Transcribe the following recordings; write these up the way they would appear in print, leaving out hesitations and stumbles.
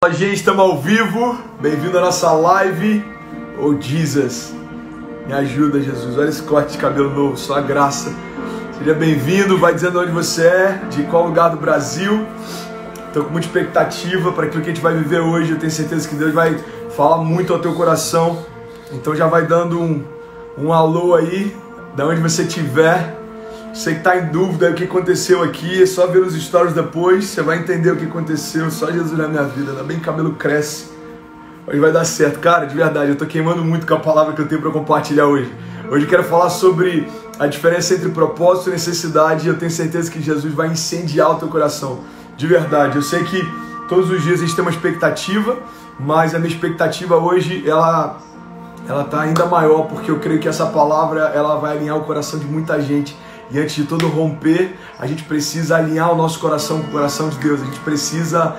Fala, gente, estamos ao vivo, bem-vindo à nossa live. Oh Jesus, me ajuda, Jesus, olha esse corte de cabelo novo, só a graça. Seja bem-vindo, vai dizendo onde você é, de qual lugar do Brasil. Estou com muita expectativa para aquilo que a gente vai viver hoje. Eu tenho certeza que Deus vai falar muito ao teu coração. Então já vai dando um alô aí, da onde você estiver. Você que está em dúvida do que aconteceu aqui, é só ver os stories depois, você vai entender o que aconteceu. Só Jesus na minha vida, ainda bem que o cabelo cresce. Hoje vai dar certo. Cara, de verdade, eu estou queimando muito com a palavra que eu tenho para compartilhar hoje. Hoje eu quero falar sobre a diferença entre propósito e necessidade, e eu tenho certeza que Jesus vai incendiar o teu coração. De verdade, eu sei que todos os dias a gente tem uma expectativa, mas a minha expectativa hoje, ela está ainda maior, porque eu creio que essa palavra ela vai alinhar o coração de muita gente. E antes de todo romper, a gente precisa alinhar o nosso coração com o coração de Deus. A gente precisa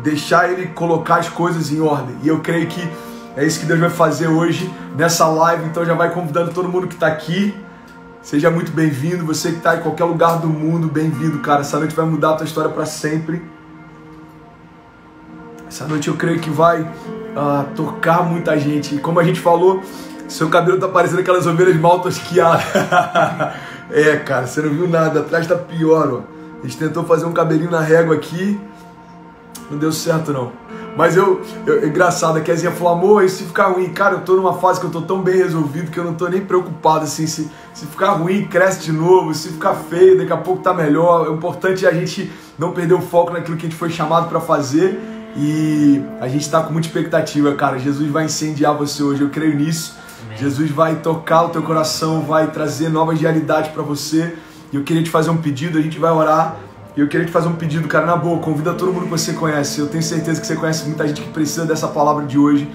deixar Ele colocar as coisas em ordem. E eu creio que é isso que Deus vai fazer hoje nessa live. Então já vai convidando todo mundo que está aqui. Seja muito bem-vindo. Você que está em qualquer lugar do mundo, bem-vindo, cara. Essa noite vai mudar a tua história para sempre. Essa noite eu creio que vai tocar muita gente. E como a gente falou, seu cabelo tá parecendo aquelas ovelhas mal tosquiadas. É, cara, você não viu nada. Atrás tá pior, ó. A gente tentou fazer um cabelinho na régua aqui. Não deu certo, não. Mas engraçado, a Kezinha falou, amor, e se ficar ruim? Cara, eu tô numa fase que eu tô tão bem resolvido que eu não tô nem preocupado, assim. Se ficar ruim, cresce de novo. Se ficar feio, daqui a pouco tá melhor. O importante é a gente não perder o foco naquilo que a gente foi chamado pra fazer. E a gente tá com muita expectativa, cara. Jesus vai incendiar você hoje, eu creio nisso. Amém. Jesus vai tocar o teu coração, vai trazer novas realidades pra você. E eu queria te fazer um pedido, a gente vai orar. E eu queria te fazer um pedido, cara, na boa, convida todo mundo que você conhece. Eu tenho certeza que você conhece muita gente que precisa dessa palavra de hoje.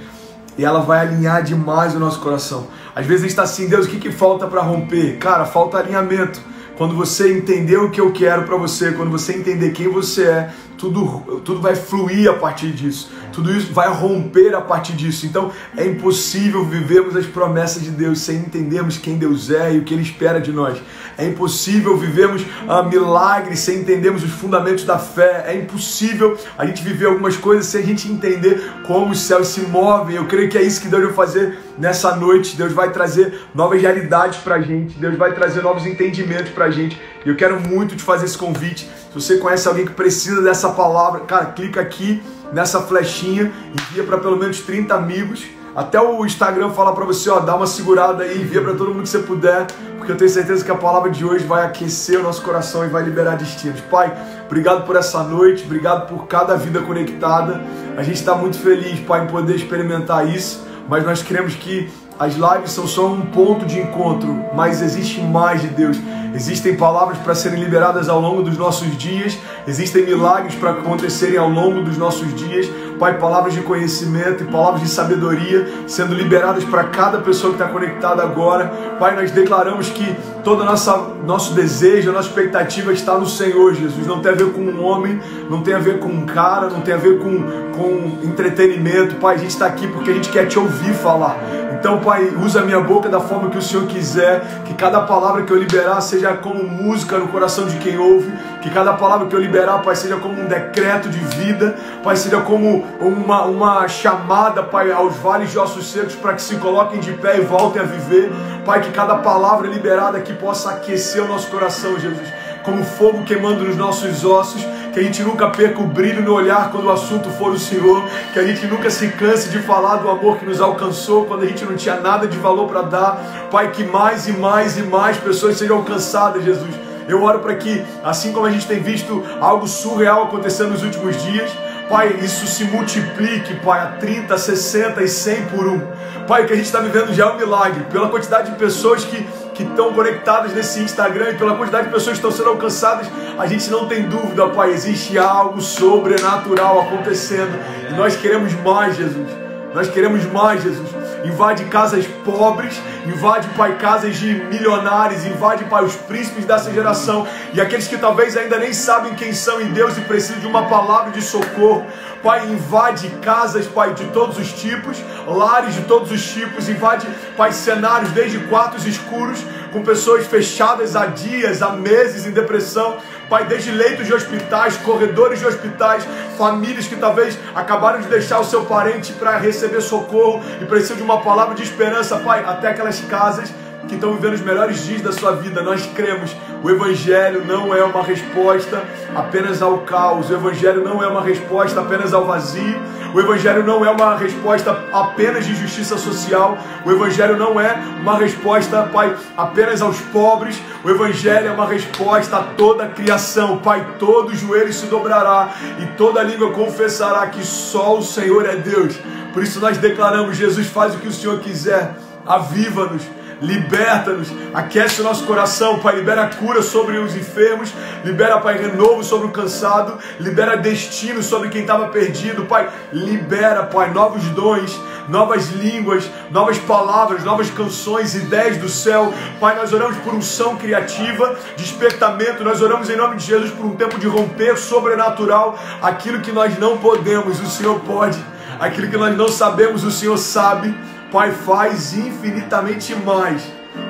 E ela vai alinhar demais o nosso coração. Às vezes a gente tá assim, Deus, o que falta pra romper? Cara, falta alinhamento. Quando você entender o que eu quero pra você, quando você entender quem você é, tudo vai fluir a partir disso. Tudo isso vai romper a partir disso. Então é impossível vivermos as promessas de Deus sem entendermos quem Deus é e o que Ele espera de nós. É impossível vivermos milagres sem entendermos os fundamentos da fé. É impossível a gente viver algumas coisas sem a gente entender como os céus se movem. Eu creio que é isso que Deus vai fazer nessa noite. Deus vai trazer novas realidades pra gente. Deus vai trazer novos entendimentos pra gente. E eu quero muito te fazer esse convite. Se você conhece alguém que precisa dessa palavra, cara, clica aqui nessa flechinha, envia para pelo menos 30 amigos. Até o Instagram fala para você, ó, dá uma segurada aí, envia para todo mundo que você puder, porque eu tenho certeza que a palavra de hoje vai aquecer o nosso coração e vai liberar destinos. Pai, obrigado por essa noite, obrigado por cada vida conectada. A gente está muito feliz, Pai, em poder experimentar isso, mas nós queremos que as lives são só um ponto de encontro, mas existe mais de Deus. Existem palavras para serem liberadas ao longo dos nossos dias, existem milagres para acontecerem ao longo dos nossos dias. Pai, palavras de conhecimento e palavras de sabedoria sendo liberadas para cada pessoa que está conectada agora. Pai, nós declaramos que todo nosso desejo, a nossa expectativa está no Senhor, Jesus. Não tem a ver com um homem, não tem a ver com um cara, não tem a ver com entretenimento. Pai, a gente está aqui porque a gente quer te ouvir falar. Então, Pai, usa a minha boca da forma que o Senhor quiser, que cada palavra que eu liberar seja como música no coração de quem ouve, que cada palavra que eu liberar, Pai, seja como um decreto de vida, Pai, seja como uma chamada, Pai, aos vales de ossos secos para que se coloquem de pé e voltem a viver. Pai, que cada palavra liberada aqui possa aquecer o nosso coração, Jesus, como fogo queimando nos nossos ossos, que a gente nunca perca o brilho no olhar quando o assunto for o Senhor, que a gente nunca se canse de falar do amor que nos alcançou quando a gente não tinha nada de valor para dar. Pai, que mais e mais e mais pessoas sejam alcançadas, Jesus. Eu oro para que, assim como a gente tem visto algo surreal acontecendo nos últimos dias, Pai, isso se multiplique, Pai, a 30, 60 e 100 por um. Pai, o que a gente está vivendo já é um milagre, pela quantidade de pessoas que estão conectadas nesse Instagram e pela quantidade de pessoas que estão sendo alcançadas, a gente não tem dúvida, Pai, existe algo sobrenatural acontecendo e nós queremos mais, Jesus. Nós queremos mais, Jesus. Invade casas pobres, invade, Pai, casas de milionários, invade, Pai, os príncipes dessa geração e aqueles que talvez ainda nem sabem quem são em Deus e precisam de uma palavra de socorro. Pai, invade casas, Pai, de todos os tipos, lares de todos os tipos, invade, Pai, cenários desde quartos escuros, com pessoas fechadas há dias, há meses em depressão, Pai, desde leitos de hospitais, corredores de hospitais, famílias que talvez acabaram de deixar o seu parente para receber socorro e precisam de uma palavra de esperança, Pai, até aquelas casas que estão vivendo os melhores dias da sua vida. Nós cremos, o Evangelho não é uma resposta apenas ao caos, o Evangelho não é uma resposta apenas ao vazio, o Evangelho não é uma resposta apenas de justiça social, o Evangelho não é uma resposta, Pai, apenas aos pobres, o Evangelho é uma resposta a toda a criação, Pai, todo joelho se dobrará e toda língua confessará que só o Senhor é Deus. Por isso nós declaramos: Jesus, faz o que o Senhor quiser, aviva-nos, liberta-nos, aquece o nosso coração, Pai, libera cura sobre os enfermos, libera, Pai, renovo sobre o cansado, libera destino sobre quem estava perdido, Pai, libera, Pai, novos dons, novas línguas, novas palavras, novas canções, ideias do céu, Pai, nós oramos por unção criativa, despertamento, nós oramos em nome de Jesus por um tempo de romper sobrenatural, aquilo que nós não podemos, o Senhor pode, aquilo que nós não sabemos, o Senhor sabe. Pai, faz infinitamente mais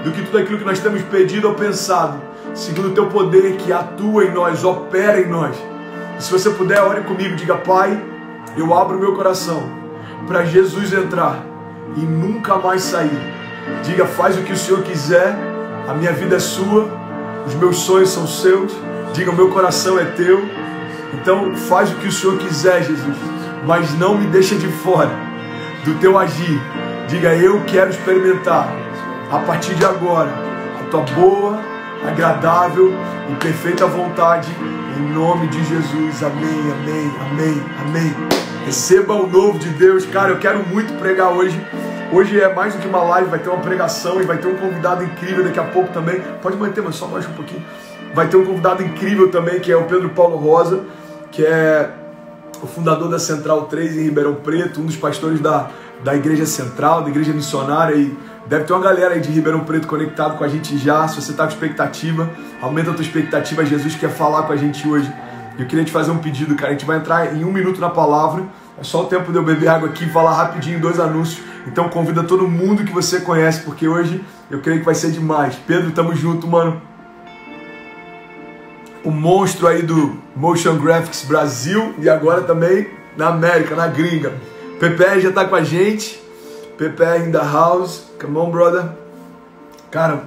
do que tudo aquilo que nós temos pedido ou pensado, segundo o Teu poder que atua em nós, opera em nós. E se você puder, ore comigo, diga: Pai, eu abro o meu coração para Jesus entrar e nunca mais sair. Diga: faz o que o Senhor quiser, a minha vida é sua, os meus sonhos são seus. Diga: o meu coração é Teu. Então faz o que o Senhor quiser, Jesus, mas não me deixa de fora do Teu agir. Diga: eu quero experimentar, a partir de agora, a Tua boa, agradável e perfeita vontade, em nome de Jesus. Amém, amém, amém, amém. Receba o novo de Deus. Cara, eu quero muito pregar hoje. Hoje é mais do que uma live, vai ter uma pregação e vai ter um convidado incrível daqui a pouco também. Pode manter, mas só mais um pouquinho. Vai ter um convidado incrível também, que é o Pedro Paulo Rosa, que é o fundador da Central 3 em Ribeirão Preto, um dos pastores da Igreja Central, da Igreja Missionária, e deve ter uma galera aí de Ribeirão Preto conectado com a gente já. Se você está com expectativa, aumenta a tua expectativa. Jesus quer falar com a gente hoje. Eu queria te fazer um pedido, cara. A gente vai entrar em 1 minuto na palavra. É só o tempo de eu beber água aqui e falar rapidinho 2 anúncios. Então convida todo mundo que você conhece, porque hoje eu creio que vai ser demais. Pedro, tamo junto, mano. O monstro aí do Motion Graphics Brasil e agora também na América, na gringa. PPR já tá com a gente. PPR in the house. Come on, brother. Cara,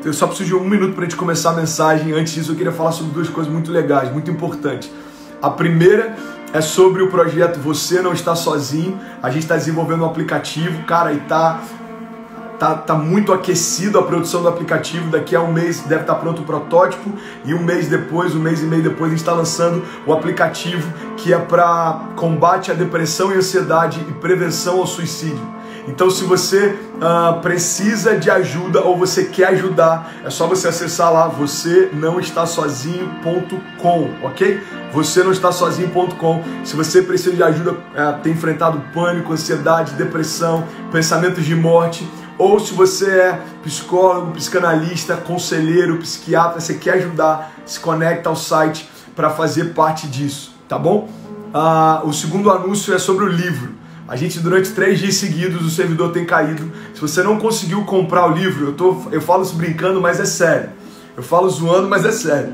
eu só preciso de 1 minuto pra gente começar a mensagem. Antes disso, eu queria falar sobre 2 coisas muito legais, muito importantes. A primeira é sobre o projeto Você Não Está Sozinho. A gente está desenvolvendo um aplicativo, cara, e tá muito aquecido a produção do aplicativo. Daqui a 1 mês deve estar pronto o protótipo e 1 mês depois, 1 mês e meio depois, a gente está lançando o aplicativo que é para combate à depressão e ansiedade e prevenção ao suicídio. Então, se você precisa de ajuda ou você quer ajudar, é só você acessar lá você não está sozinho.com, ok? Você não está sozinho.com. Se você precisa de ajuda, tem enfrentado pânico, ansiedade, depressão, pensamentos de morte, ou se você é psicólogo, psicanalista, conselheiro, psiquiatra, você quer ajudar, se conecta ao site para fazer parte disso, tá bom? O segundo anúncio é sobre o livro. A gente, durante 3 dias seguidos, o servidor tem caído. Se você não conseguiu comprar o livro, eu falo isso brincando, mas é sério. Eu falo zoando, mas é sério.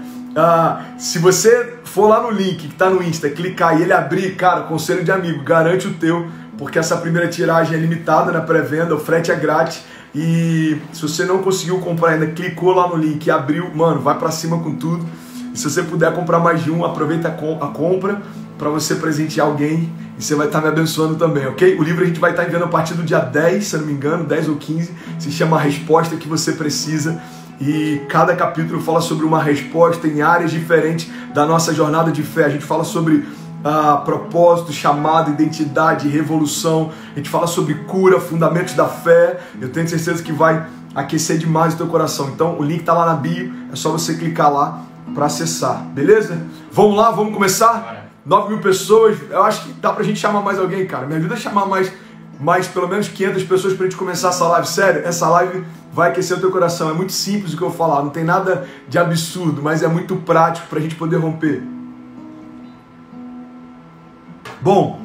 Se você for lá no link que está no Insta, clicar e ele abrir, cara, conselho de amigo, garante o teu, porque essa primeira tiragem é limitada na pré-venda, o frete é grátis. E se você não conseguiu comprar ainda, clicou lá no link e abriu, mano, vai pra cima com tudo. E se você puder comprar mais de um, aproveita a compra para você presentear alguém e você vai estar me abençoando também, ok? O livro a gente vai estar enviando a partir do dia 10, se eu não me engano, 10 ou 15, se chama A Resposta que Você Precisa, e cada capítulo fala sobre uma resposta em áreas diferentes da nossa jornada de fé. A gente fala sobre propósito, chamado, identidade, revolução, a gente fala sobre cura, fundamentos da fé. Eu tenho certeza que vai aquecer demais o teu coração. Então o link está lá na bio, é só você clicar lá para acessar, beleza? Vamos lá, vamos começar? 9 mil pessoas, eu acho que dá pra gente chamar mais alguém, cara. Me ajuda a chamar mais pelo menos 500 pessoas pra gente começar essa live. Sério, essa live vai aquecer o teu coração. É muito simples o que eu vou falar, não tem nada de absurdo, mas é muito prático pra gente poder romper. Bom,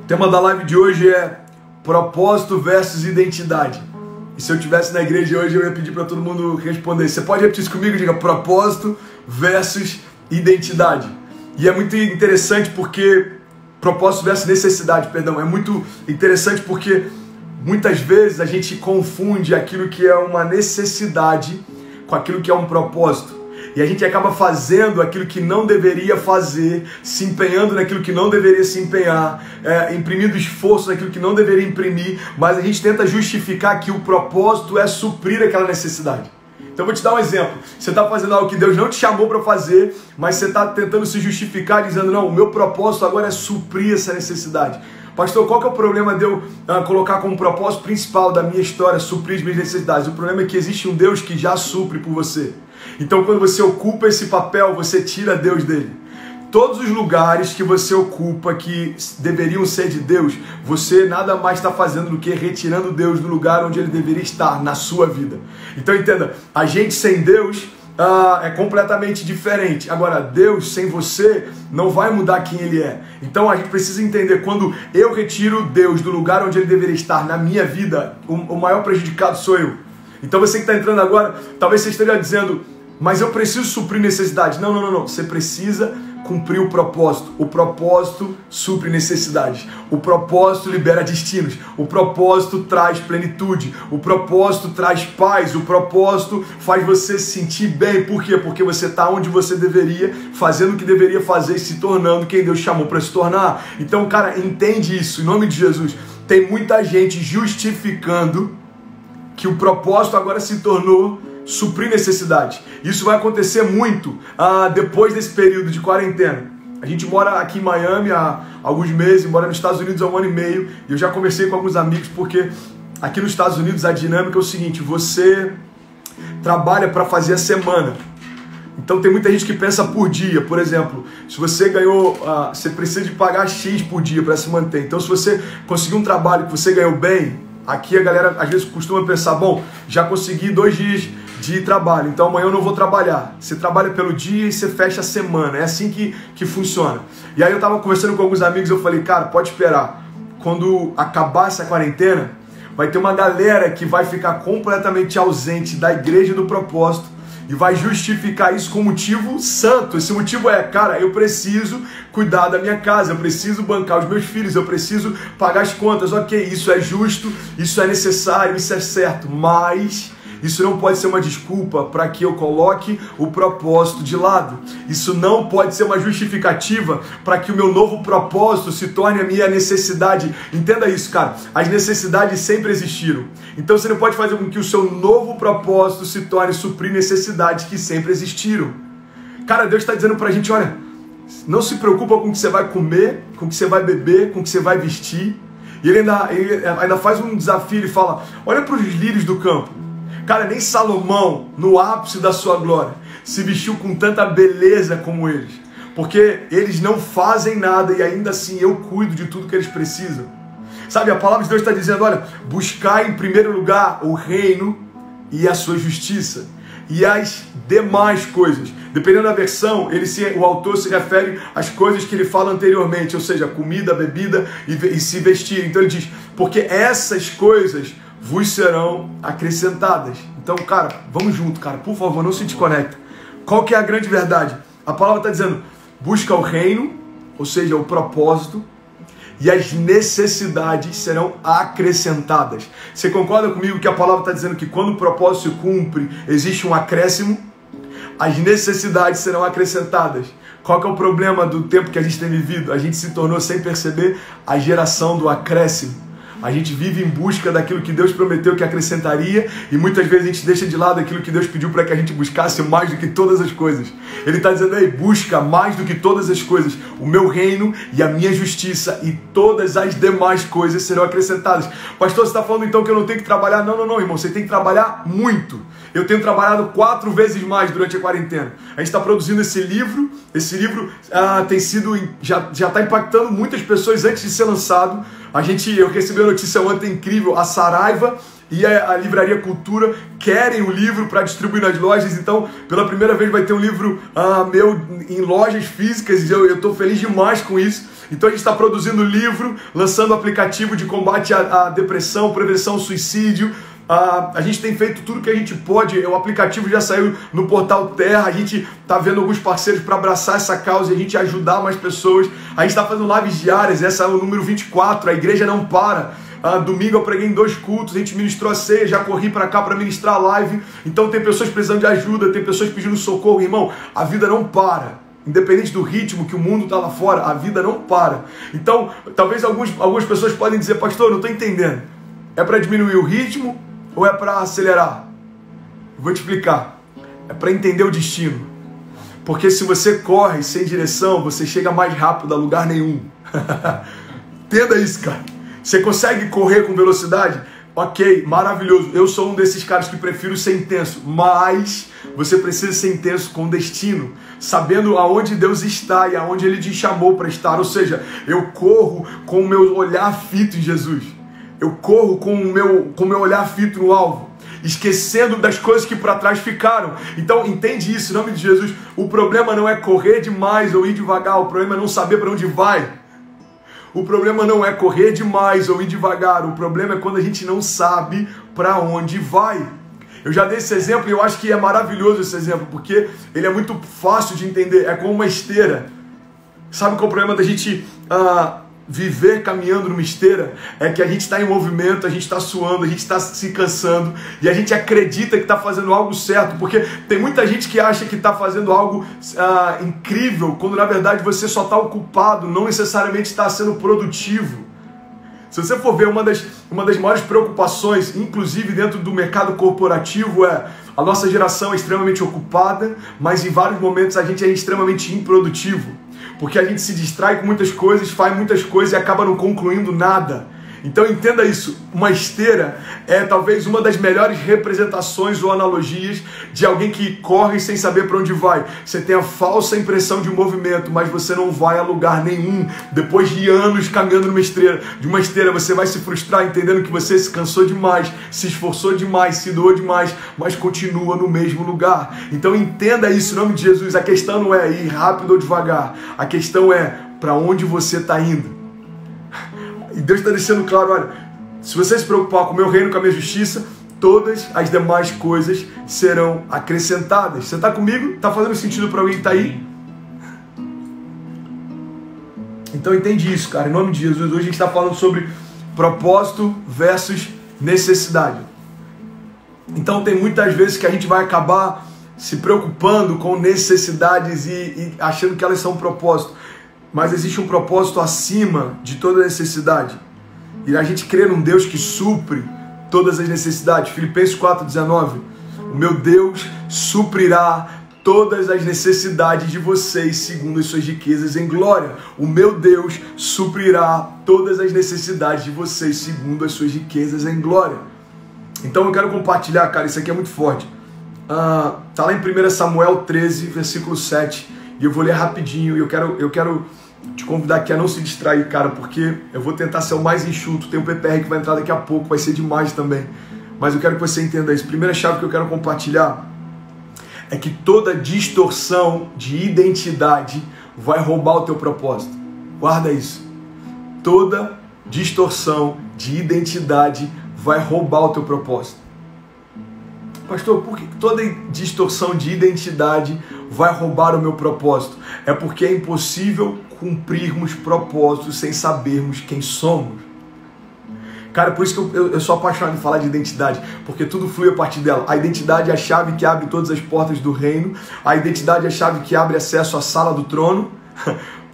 o tema da live de hoje é propósito versus identidade. E se eu estivesse na igreja hoje, eu ia pedir para todo mundo responder. Você pode repetir isso comigo? Diga propósito versus identidade. E é muito interessante porque... Propósito versus necessidade, perdão. É muito interessante porque muitas vezes a gente confunde aquilo que é uma necessidade com aquilo que é um propósito. E a gente acaba fazendo aquilo que não deveria fazer, se empenhando naquilo que não deveria se empenhar, imprimindo esforço naquilo que não deveria imprimir, mas a gente tenta justificar que o propósito é suprir aquela necessidade. Então eu vou te dar um exemplo. Você está fazendo algo que Deus não te chamou para fazer, mas você está tentando se justificar dizendo, não, o meu propósito agora é suprir essa necessidade. Pastor, qual que é o problema de eu colocar como propósito principal da minha história suprir as minhas necessidades? O problema é que existe um Deus que já supre por você. Então quando você ocupa esse papel, você tira Deus dele. Todos os lugares que você ocupa que deveriam ser de Deus, você nada mais está fazendo do que retirando Deus do lugar onde ele deveria estar na sua vida. Então entenda, a gente sem Deus é completamente diferente. Agora, Deus sem você não vai mudar quem ele é. Então a gente precisa entender, quando eu retiro Deus do lugar onde ele deveria estar na minha vida, o maior prejudicado sou eu. Então você que está entrando agora, talvez você esteja dizendo, mas eu preciso suprir necessidade. Não, não, não, não. Você precisa cumprir o propósito. O propósito supre necessidades. O propósito libera destinos. O propósito traz plenitude. O propósito traz paz. O propósito faz você se sentir bem. Por quê? Porque você está onde você deveria, fazendo o que deveria fazer e se tornando quem Deus chamou para se tornar. Então, cara, entende isso. Em nome de Jesus. Tem muita gente justificando que o propósito agora se tornou suprir necessidade. Isso vai acontecer muito depois desse período de quarentena. A gente mora aqui em Miami há alguns meses, mora nos Estados Unidos há 1 ano e meio, e eu já conversei com alguns amigos, porque aqui nos Estados Unidos a dinâmica é o seguinte, você trabalha para fazer a semana. Então tem muita gente que pensa por dia. Por exemplo, se você ganhou, você precisa de pagar X por dia para se manter. Então se você conseguir um trabalho que você ganhou bem, aqui a galera às vezes costuma pensar, bom, já consegui 2 dias de trabalho, então amanhã eu não vou trabalhar. Você trabalha pelo dia e você fecha a semana, é assim que funciona. E aí eu tava conversando com alguns amigos, eu falei, cara, pode esperar, quando acabar essa quarentena, vai ter uma galera que vai ficar completamente ausente da igreja do propósito e vai justificar isso com motivo santo. Esse motivo é, cara, eu preciso cuidar da minha casa, eu preciso bancar os meus filhos, eu preciso pagar as contas. Ok, isso é justo, isso é necessário, isso é certo, mas isso não pode ser uma desculpa para que eu coloque o propósito de lado. Isso não pode ser uma justificativa para que o meu novo propósito se torne a minha necessidade. Entenda isso, cara. As necessidades sempre existiram. Então você não pode fazer com que o seu novo propósito se torne suprir necessidades que sempre existiram. Cara, Deus está dizendo para a gente, olha, não se preocupa com o que você vai comer, com o que você vai beber, com o que você vai vestir. E ele ainda faz um desafio, ele fala, olha para os lírios do campo. Cara, nem Salomão, no ápice da sua glória, se vestiu com tanta beleza como eles. Porque eles não fazem nada e ainda assim eu cuido de tudo que eles precisam. Sabe, a palavra de Deus está dizendo, olha, buscar em primeiro lugar o reino e a sua justiça. E as demais coisas. Dependendo da versão, o autor se refere às coisas que ele fala anteriormente. Ou seja, comida, bebida e se vestir. Então ele diz, porque essas coisas vos serão acrescentadas. Então, cara, vamos junto, cara. Por favor, não se desconecta. Qual que é a grande verdade? A palavra está dizendo, busca o reino, ou seja, o propósito, e as necessidades serão acrescentadas. Você concorda comigo que a palavra está dizendo que quando o propósito se cumpre, existe um acréscimo? As necessidades serão acrescentadas. Qual que é o problema do tempo que a gente tem vivido? A gente se tornou, sem perceber, a geração do acréscimo. A gente vive em busca daquilo que Deus prometeu que acrescentaria e muitas vezes a gente deixa de lado aquilo que Deus pediu para que a gente buscasse mais do que todas as coisas. Ele está dizendo aí, busca mais do que todas as coisas o meu reino e a minha justiça e todas as demais coisas serão acrescentadas. Pastor, você está falando então que eu não tenho que trabalhar? Não, não, não, irmão, você tem que trabalhar muito. Eu tenho trabalhado 4 vezes mais durante a quarentena. A gente está produzindo esse livro tem sido, já está impactando muitas pessoas antes de ser lançado. Eu recebi a notícia ontem incrível, a Saraiva e a Livraria Cultura querem o livro para distribuir nas lojas, então pela primeira vez vai ter um livro meu em lojas físicas e eu estou feliz demais com isso. Então a gente está produzindo livro, lançando aplicativo de combate à depressão, prevenção ao suicídio, A gente tem feito tudo que a gente pode. O aplicativo já saiu no Portal Terra. A gente está vendo alguns parceiros para abraçar essa causa e a gente ajudar mais pessoas. A gente está fazendo lives diárias. Essa é o número 24. A igreja não para. Domingo eu preguei em 2 cultos. A gente ministrou a ceia. Já corri para cá para ministrar a live. Então tem pessoas precisando de ajuda. Tem pessoas pedindo socorro. Irmão, a vida não para. Independente do ritmo que o mundo está lá fora, a vida não para. Então, talvez algumas pessoas podem dizer: pastor, eu não estou entendendo. É para diminuir o ritmo ou é para acelerar? Vou te explicar. É para entender o destino. Porque se você corre sem direção, você chega mais rápido a lugar nenhum. Entenda isso, cara. Você consegue correr com velocidade? Ok, maravilhoso. Eu sou um desses caras que prefiro ser intenso. Mas você precisa ser intenso com destino. Sabendo aonde Deus está e aonde Ele te chamou para estar. Ou seja, eu corro com o meu olhar fito em Jesus. Eu corro com o meu olhar fito no alvo, esquecendo das coisas que para trás ficaram. Então entende isso, em nome de Jesus. O problema não é correr demais ou ir devagar. O problema é não saber para onde vai. O problema não é correr demais ou ir devagar. O problema é quando a gente não sabe para onde vai. Eu já dei esse exemplo e eu acho que é maravilhoso esse exemplo, porque ele é muito fácil de entender. É como uma esteira. Sabe qual é o problema da gente viver caminhando numa esteira? É que a gente está em movimento, a gente está suando, a gente está se cansando e a gente acredita que está fazendo algo certo, porque tem muita gente que acha que está fazendo algo incrível, quando na verdade você só está ocupado, não necessariamente está sendo produtivo. Se você for ver, uma das maiores preocupações, inclusive dentro do mercado corporativo, é a nossa geração é extremamente ocupada, mas em vários momentos a gente é extremamente improdutivo. Porque a gente se distrai com muitas coisas, faz muitas coisas e acaba não concluindo nada. Então entenda isso, uma esteira é talvez uma das melhores representações ou analogias de alguém que corre sem saber para onde vai. Você tem a falsa impressão de movimento, mas você não vai a lugar nenhum. Depois de anos caminhando de uma esteira, você vai se frustrar entendendo que você se cansou demais, se esforçou demais, se doou demais, mas continua no mesmo lugar. Então entenda isso em nome de Jesus. A questão não é ir rápido ou devagar, a questão é para onde você está indo. E Deus está deixando claro, olha, se você se preocupar com o meu reino, com a minha justiça, todas as demais coisas serão acrescentadas. Você está comigo? Está fazendo sentido para alguém que está aí? Então entende isso, cara. Em nome de Jesus, hoje a gente está falando sobre propósito versus necessidade. Então tem muitas vezes que a gente vai acabar se preocupando com necessidades e achando que elas são um propósito. Mas existe um propósito acima de toda necessidade. E a gente crê num Deus que supre todas as necessidades. Filipenses 4,19. O meu Deus suprirá todas as necessidades de vocês segundo as suas riquezas em glória. O meu Deus suprirá todas as necessidades de vocês segundo as suas riquezas em glória. Então eu quero compartilhar, cara, isso aqui é muito forte. Tá lá em 1 Samuel 13, versículo 7. E eu vou ler rapidinho. E eu quero te convidar aqui a não se distrair, cara, porque eu vou tentar ser o mais enxuto. Tem um PPR que vai entrar daqui a pouco, vai ser demais também. Mas eu quero que você entenda isso. Primeira chave que eu quero compartilhar é que toda distorção de identidade vai roubar o teu propósito. Guarda isso. Toda distorção de identidade vai roubar o teu propósito. Pastor, por que toda distorção de identidade vai roubar o meu propósito? É porque é impossível cumprirmos propósitos sem sabermos quem somos. Cara, por isso que eu sou apaixonado em falar de identidade, porque tudo flui a partir dela. A identidade é a chave que abre todas as portas do reino. A identidade é a chave que abre acesso à sala do trono.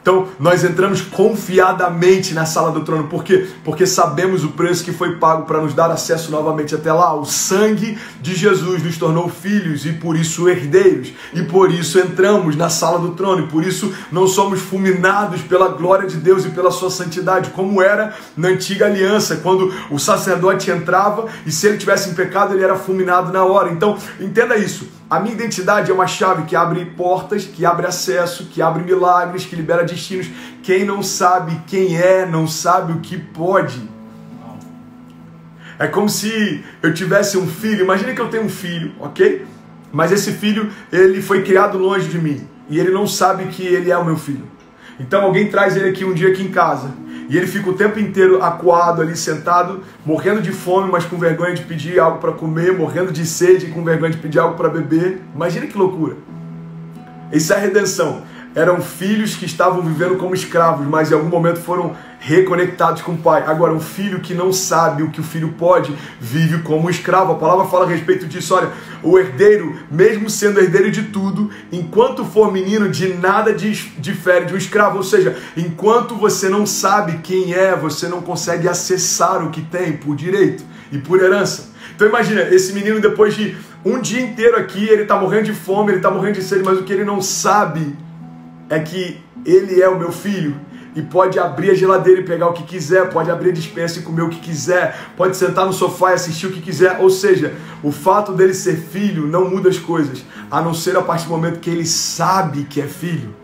Então, nós entramos confiadamente na sala do trono. Por quê? Porque sabemos o preço que foi pago para nos dar acesso novamente até lá. O sangue de Jesus nos tornou filhos e por isso herdeiros. E por isso entramos na sala do trono. E por isso não somos fulminados pela glória de Deus e pela sua santidade, como era na antiga aliança, quando o sacerdote entrava e se ele tivesse em pecado, ele era fulminado na hora. Então, entenda isso. A minha identidade é uma chave que abre portas, que abre acesso, que abre milagres, que libera destinos. Quem não sabe quem é, não sabe o que pode. É como se eu tivesse um filho. Imagina que eu tenho um filho, ok? Mas esse filho, ele foi criado longe de mim. E ele não sabe que ele é o meu filho. Então alguém traz ele aqui um dia aqui em casa. E ele fica o tempo inteiro acuado ali, sentado, morrendo de fome, mas com vergonha de pedir algo para comer, morrendo de sede e com vergonha de pedir algo para beber. Imagina que loucura. Isso é a redenção. Eram filhos que estavam vivendo como escravos, mas em algum momento foram reconectados com o pai. Agora, um filho que não sabe o que o filho pode, vive como escravo. A palavra fala a respeito disso. Olha, o herdeiro, mesmo sendo herdeiro de tudo, enquanto for menino, de nada difere de um escravo. Ou seja, enquanto você não sabe quem é, você não consegue acessar o que tem por direito e por herança. Então imagina, esse menino, depois de um dia inteiro aqui, ele está morrendo de fome, ele está morrendo de sede, mas o que ele não sabe é que ele é o meu filho e pode abrir a geladeira e pegar o que quiser, pode abrir a despensa e comer o que quiser, pode sentar no sofá e assistir o que quiser. Ou seja, o fato dele ser filho não muda as coisas, a não ser a partir do momento que ele sabe que é filho.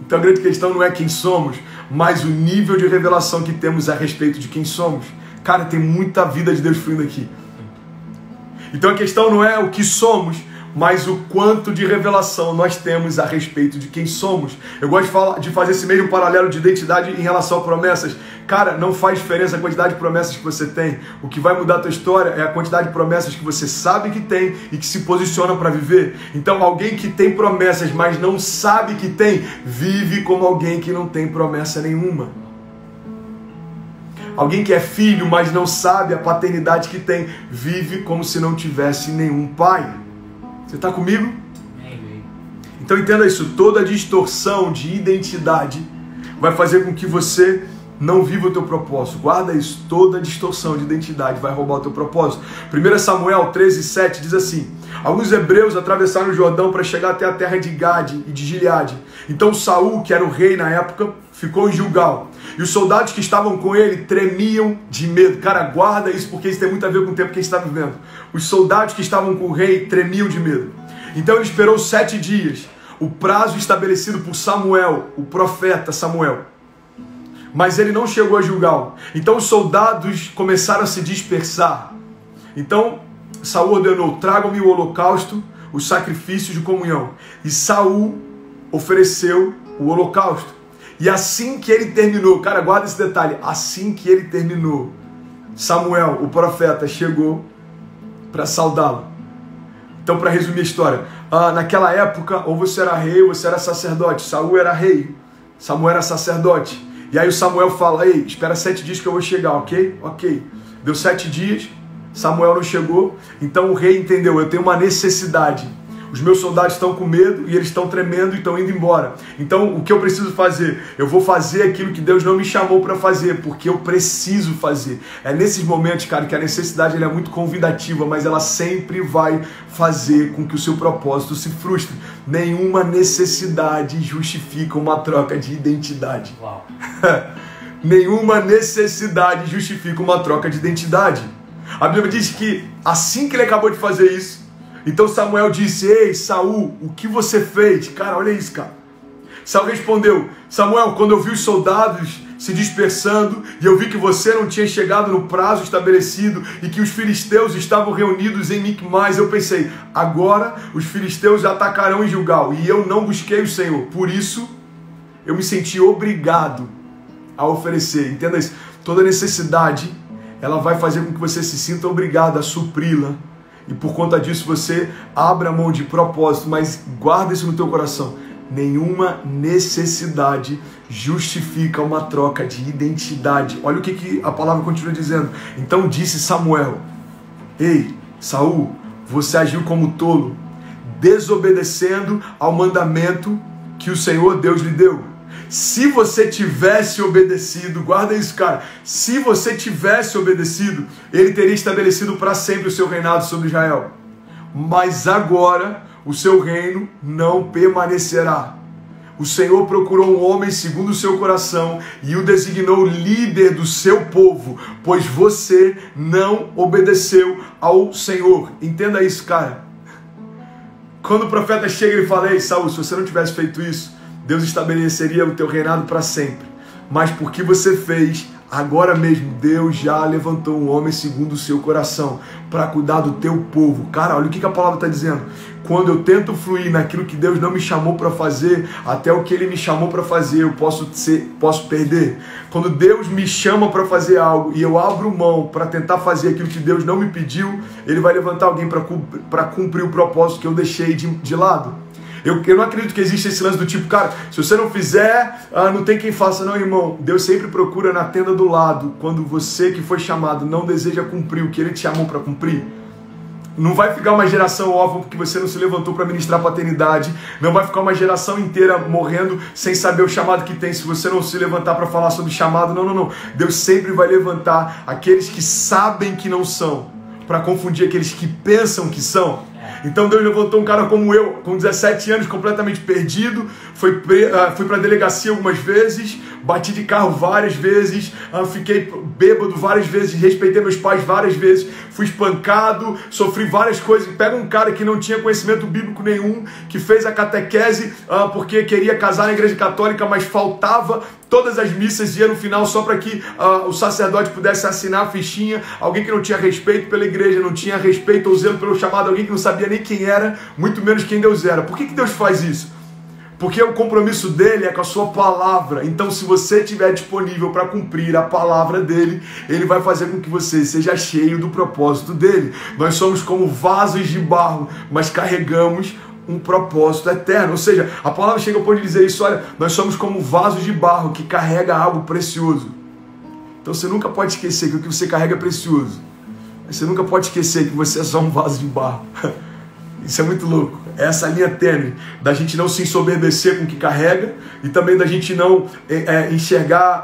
Então a grande questão não é quem somos, mas o nível de revelação que temos a respeito de quem somos. Cara, tem muita vida de Deus fluindo aqui. Então a questão não é o que somos, mas o quanto de revelação nós temos a respeito de quem somos. Eu gosto de fazer esse mesmo paralelo de identidade em relação a promessas. Cara, não faz diferença a quantidade de promessas que você tem. O que vai mudar a tua história é a quantidade de promessas que você sabe que tem e que se posiciona para viver. Então, alguém que tem promessas, mas não sabe que tem, vive como alguém que não tem promessa nenhuma. Alguém que é filho, mas não sabe a paternidade que tem, vive como se não tivesse nenhum pai. Você está comigo? Então entenda isso, toda distorção de identidade vai fazer com que você não viva o teu propósito. Guarda isso, toda distorção de identidade vai roubar o teu propósito. 1 Samuel 13:7 diz assim: alguns hebreus atravessaram o Jordão para chegar até a terra de Gade e de Gileade. Então Saul, que era o rei na época, ficou em Gilgal. E os soldados que estavam com ele tremiam de medo. Cara, guarda isso porque isso tem muito a ver com o tempo que a gente está vivendo. Os soldados que estavam com o rei tremiam de medo. Então ele esperou 7 dias, o prazo estabelecido por Samuel, o profeta Samuel. Mas ele não chegou a Gilgal. Então os soldados começaram a se dispersar. Então Saul ordenou: tragam-me o holocausto, os sacrifícios de comunhão. E Saul ofereceu o holocausto. E assim que ele terminou, cara, guarda esse detalhe, assim que ele terminou, Samuel, o profeta, chegou para saudá-lo. Então, para resumir a história, naquela época, ou você era rei ou você era sacerdote. Saul era rei, Samuel era sacerdote. E aí o Samuel fala: ei, espera 7 dias que eu vou chegar, ok? Ok. Deu 7 dias, Samuel não chegou, então o rei entendeu: eu tenho uma necessidade. Os meus soldados estão com medo e eles estão tremendo e estão indo embora. Então, o que eu preciso fazer? Eu vou fazer aquilo que Deus não me chamou para fazer, porque eu preciso fazer. É nesses momentos, cara, que a necessidade ela é muito convidativa, mas ela sempre vai fazer com que o seu propósito se frustre. Nenhuma necessidade justifica uma troca de identidade. Uau. Nenhuma necessidade justifica uma troca de identidade. A Bíblia diz que assim que ele acabou de fazer isso, então Samuel disse: ei, Saul, o que você fez? Cara, olha isso, cara. Saul respondeu: Samuel, quando eu vi os soldados se dispersando e eu vi que você não tinha chegado no prazo estabelecido e que os filisteus estavam reunidos em Micmais, eu pensei: agora os filisteus atacarão em Gilgal e eu não busquei o Senhor. Por isso, eu me senti obrigado a oferecer. Entenda isso. Toda necessidade, ela vai fazer com que você se sinta obrigado a supri-la. E por conta disso você abre a mão de propósito, mas guarda isso no teu coração. Nenhuma necessidade justifica uma troca de identidade. Olha o que a palavra continua dizendo. Então disse Samuel: ei, Saul, você agiu como tolo, desobedecendo ao mandamento que o Senhor Deus lhe deu. Se você tivesse obedecido, guarda isso, cara, se você tivesse obedecido, ele teria estabelecido para sempre o seu reinado sobre Israel. Mas agora o seu reino não permanecerá. O Senhor procurou um homem segundo o seu coração e o designou líder do seu povo, pois você não obedeceu ao Senhor. Entenda isso, cara. Quando o profeta chega e fala: ei, Saul, se você não tivesse feito isso, Deus estabeleceria o teu reinado para sempre. Mas porque você fez, agora mesmo Deus já levantou um homem segundo o seu coração para cuidar do teu povo. Cara, olha o que a palavra está dizendo. Quando eu tento fluir naquilo que Deus não me chamou para fazer, até o que Ele me chamou para fazer, eu posso perder. Quando Deus me chama para fazer algo e eu abro mão para tentar fazer aquilo que Deus não me pediu, Ele vai levantar alguém para cumprir o propósito que eu deixei de lado. Eu não acredito que existe esse lance do tipo, cara, se você não fizer, não tem quem faça. Não, irmão. Deus sempre procura na tenda do lado, quando você que foi chamado não deseja cumprir o que Ele te chamou para cumprir. Não vai ficar uma geração órfã porque você não se levantou para ministrar paternidade. Não vai ficar uma geração inteira morrendo sem saber o chamado que tem, se você não se levantar para falar sobre chamado. Não. Deus sempre vai levantar aqueles que sabem que não são, para confundir aqueles que pensam que são. Então Deus levantou um cara como eu, com 17 anos, completamente perdido. Fui para a delegacia algumas vezes, bati de carro várias vezes, fiquei bêbado várias vezes, respeitei meus pais várias vezes, fui espancado, sofri várias coisas. Pega um cara que não tinha conhecimento bíblico nenhum, que fez a catequese porque queria casar na igreja católica, mas faltava todas as missas, ia no final só para que o sacerdote pudesse assinar a fichinha. Alguém que não tinha respeito pela igreja, não tinha respeito ou zelo pelo chamado, alguém que não sabia nem quem era, muito menos quem Deus era. Por que Deus faz isso? Porque o compromisso dele é com a sua palavra. Então, se você estiver disponível para cumprir a palavra dele, ele vai fazer com que você seja cheio do propósito dele. Nós somos como vasos de barro, mas carregamos um propósito eterno. Ou seja, a palavra chega ao ponto de dizer isso: olha, nós somos como vasos de barro que carrega algo precioso. Então você nunca pode esquecer que o que você carrega é precioso. Você nunca pode esquecer que você é só um vaso de barro. Isso é muito louco. É essa linha tênue da gente não se ensoberbecer com o que carrega e também da gente não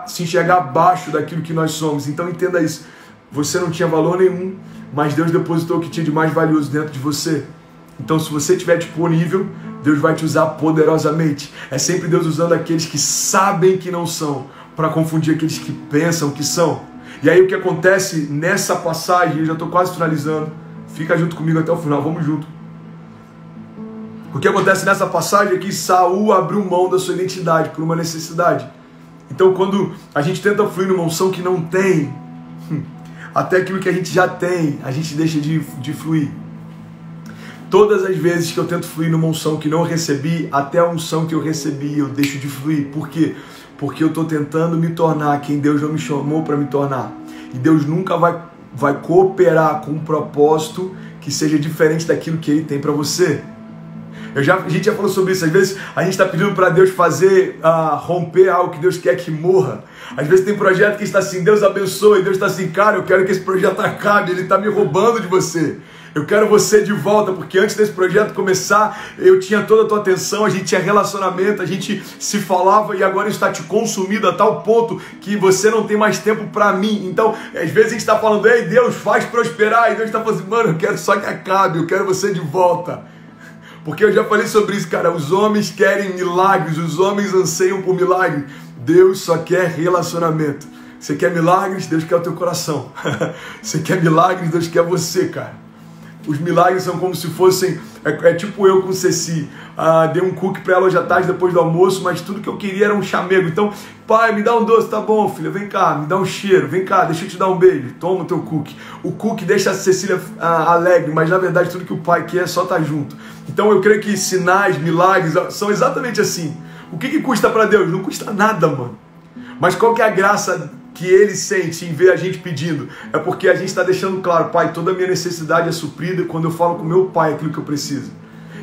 se enxergar abaixo daquilo que nós somos. Então entenda isso. Você não tinha valor nenhum, mas Deus depositou o que tinha de mais valioso dentro de você. Então, se você estiver disponível, Deus vai te usar poderosamente. É sempre Deus usando aqueles que sabem que não são, para confundir aqueles que pensam que são. E aí o que acontece nessa passagem, eu já estou quase finalizando, fica junto comigo até o final, vamos junto. O que acontece nessa passagem é que Saul abriu mão da sua identidade por uma necessidade. Então, quando a gente tenta fluir numa unção que não tem, até aquilo que a gente já tem, a gente deixa de fluir. Todas as vezes que eu tento fluir numa unção que não recebi, até a unção que eu recebi, eu deixo de fluir. Por quê? Porque eu estou tentando me tornar quem Deus não me chamou para me tornar. E Deus nunca vai cooperar com um propósito que seja diferente daquilo que Ele tem para você. A gente já falou sobre isso. Às vezes a gente está pedindo para Deus fazer, romper algo que Deus quer que morra. Às vezes tem projeto que está assim, Deus abençoe, e Deus está assim, cara, eu quero que esse projeto acabe, Ele está me roubando de você. Eu quero você de volta, porque antes desse projeto começar, eu tinha toda a tua atenção, a gente tinha relacionamento, a gente se falava e agora isso está te consumindo a tal ponto que você não tem mais tempo para mim. Então, às vezes a gente está falando, ei Deus, faz prosperar, e Deus está falando assim, mano, eu quero só que acabe, eu quero você de volta. Porque eu já falei sobre isso, cara, os homens querem milagres, os homens anseiam por milagres, Deus só quer relacionamento. Você quer milagres, Deus quer o teu coração. Você quer milagres, Deus quer você, cara. Os milagres são como se fossem, tipo eu com Ceci, dei um cookie para ela hoje à tarde depois do almoço, mas tudo que eu queria era um chamego. Então, pai, me dá um doce, tá bom, filha, vem cá, me dá um cheiro, vem cá, deixa eu te dar um beijo, toma o teu cookie. O cookie deixa a Cecília alegre, mas na verdade tudo que o pai quer é só estar junto. Então eu creio que sinais, milagres são exatamente assim. O que custa para Deus? Não custa nada, mano. Mas qual que é a graça que Ele sente em ver a gente pedindo? É porque a gente está deixando claro, pai, toda a minha necessidade é suprida quando eu falo com meu pai aquilo que eu preciso.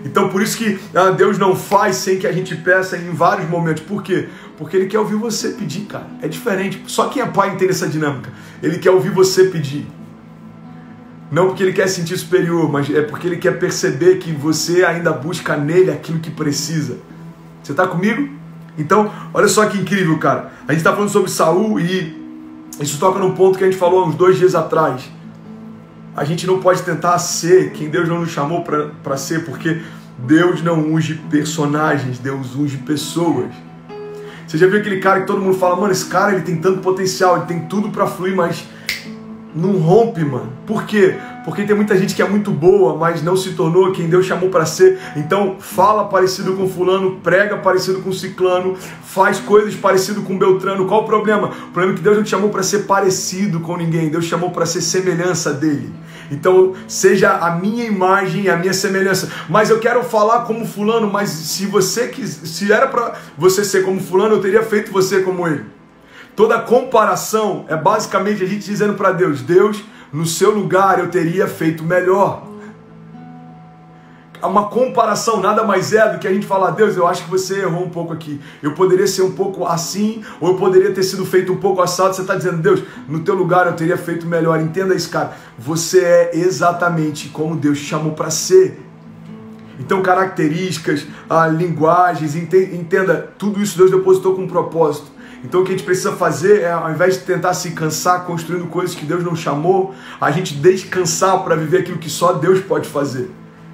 Então por isso que Deus não faz sem que a gente peça em vários momentos. Por quê? Porque Ele quer ouvir você pedir, cara. É diferente. Só quem é pai entende essa dinâmica. Ele quer ouvir você pedir. Não porque Ele quer se sentir superior, mas é porque Ele quer perceber que você ainda busca nele aquilo que precisa. Você está comigo? Então, olha só que incrível, cara. A gente está falando sobre Saul e isso toca num ponto que a gente falou há uns 2 dias atrás. A gente não pode tentar ser quem Deus não nos chamou para ser, porque Deus não unge personagens, Deus unge pessoas. Você já viu aquele cara que todo mundo fala, mano, esse cara ele tem tanto potencial, ele tem tudo para fluir, mas não rompe, mano. Por quê? Porque tem muita gente que é muito boa, mas não se tornou quem Deus chamou para ser. Então fala parecido com fulano, prega parecido com ciclano, faz coisas parecido com Beltrano. Qual o problema? O problema é que Deus não te chamou para ser parecido com ninguém. Deus chamou para ser semelhança dele. Então seja a minha imagem e a minha semelhança. Mas eu quero falar como fulano, mas se era para você ser como fulano, eu teria feito você como ele. Toda comparação é basicamente a gente dizendo para Deus: Deus, no seu lugar eu teria feito melhor. Uma comparação nada mais é do que a gente falar: Deus, eu acho que você errou um pouco aqui. Eu poderia ser um pouco assim, ou eu poderia ter sido feito um pouco assado. Você está dizendo: Deus, no teu lugar eu teria feito melhor. Entenda isso, cara. Você é exatamente como Deus te chamou para ser. Então, características, linguagens, entenda, tudo isso Deus depositou com um propósito. Então o que a gente precisa fazer é, ao invés de tentar se cansar construindo coisas que Deus não chamou, a gente descansar para viver aquilo que só Deus pode fazer.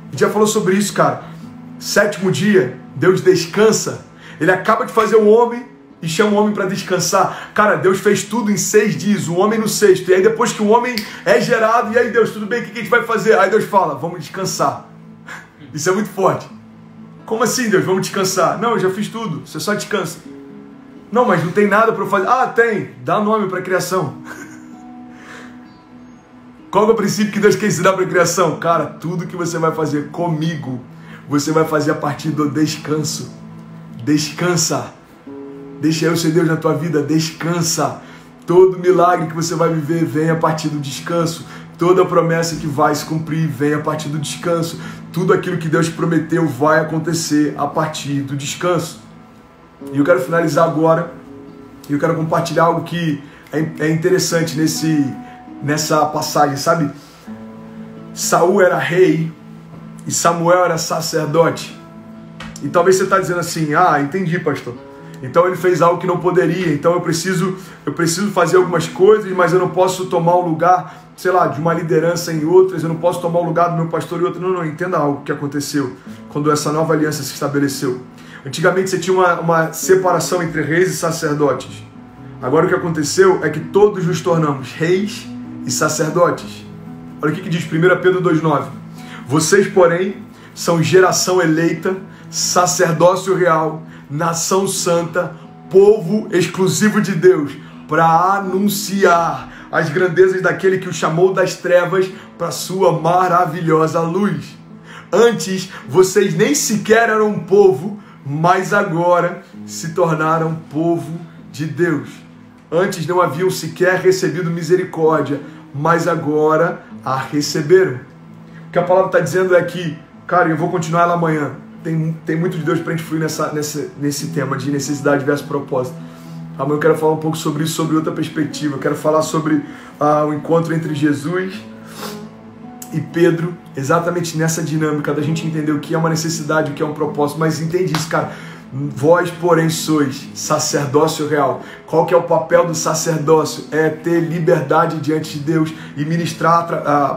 A gente já falou sobre isso, cara. 7º dia, Deus descansa. Ele acaba de fazer o homem e chama o homem para descansar. Cara, Deus fez tudo em 6 dias, o homem no 6º. E aí depois que o homem é gerado, e aí Deus, tudo bem, o que a gente vai fazer? Aí Deus fala: vamos descansar. Isso é muito forte. Como assim, Deus? Vamos descansar? Não, eu já fiz tudo, você só descansa. Não, mas não tem nada para eu fazer. Ah, tem. Dá nome para a criação. Qual é o princípio que Deus quer ensinar para a criação? Cara, tudo que você vai fazer comigo, você vai fazer a partir do descanso. Descansa. Deixa eu ser Deus na tua vida. Descansa. Todo milagre que você vai viver vem a partir do descanso. Toda promessa que vai se cumprir vem a partir do descanso. Tudo aquilo que Deus prometeu vai acontecer a partir do descanso. E eu quero finalizar agora, e eu quero compartilhar algo que é interessante nessa passagem, sabe? Saul era rei e Samuel era sacerdote. E talvez você está dizendo assim: entendi, pastor. Então ele fez algo que não poderia, então eu preciso fazer algumas coisas, mas eu não posso tomar o lugar, sei lá, de uma liderança em outras, eu não posso tomar o lugar do meu pastor em outro. Não, entenda algo que aconteceu quando essa nova aliança se estabeleceu. Antigamente você tinha uma separação entre reis e sacerdotes. Agora o que aconteceu é que todos nos tornamos reis e sacerdotes. Olha o que diz 1 Pedro 2,9. Vocês, porém, são geração eleita, sacerdócio real, nação santa, povo exclusivo de Deus, para anunciar as grandezas daquele que o chamou das trevas para a sua maravilhosa luz. Antes, vocês nem sequer eram um povo, mas agora se tornaram povo de Deus. Antes não haviam sequer recebido misericórdia, mas agora a receberam. O que a palavra está dizendo é que, cara, eu vou continuar ela amanhã. Tem muito de Deus para a gente fluir nesse tema de necessidade versus propósito. Amanhã eu quero falar um pouco sobre isso, sobre outra perspectiva. Eu quero falar sobre o encontro entre Jesus e Pedro, exatamente nessa dinâmica da gente entender o que é uma necessidade, o que é um propósito. Mas entende isso, cara. Vós, porém, sois sacerdócio real. Qual que é o papel do sacerdócio? É ter liberdade diante de Deus e ministrar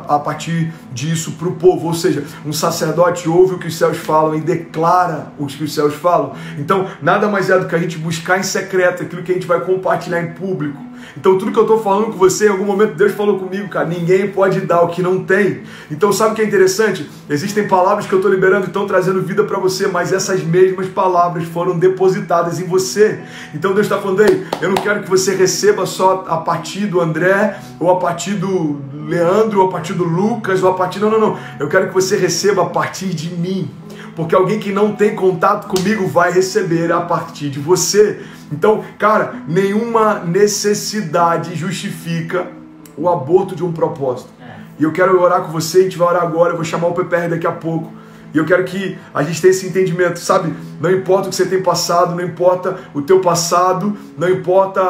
a partir disso para o povo. Ou seja, um sacerdote ouve o que os céus falam e declara o que os céus falam. Então, nada mais é do que a gente buscar em secreto aquilo que a gente vai compartilhar em público. Então, tudo que eu estou falando com você, em algum momento Deus falou comigo, cara. Ninguém pode dar o que não tem. Então, sabe o que é interessante? Existem palavras que eu estou liberando e estão trazendo vida para você, mas essas mesmas palavras foram depositadas em você. Então, Deus está falando: ei, eu não quero que você receba só a partir do André, ou a partir do Leandro, ou a partir do Lucas, ou a partir... Não. Eu quero que você receba a partir de mim. Porque alguém que não tem contato comigo vai receber a partir de você. Então, cara, nenhuma necessidade justifica o aborto de um propósito. E eu quero orar com você, a gente vai orar agora, eu vou chamar o PPR daqui a pouco. E eu quero que a gente tenha esse entendimento, sabe? Não importa o que você tem passado, não importa o teu passado, não importa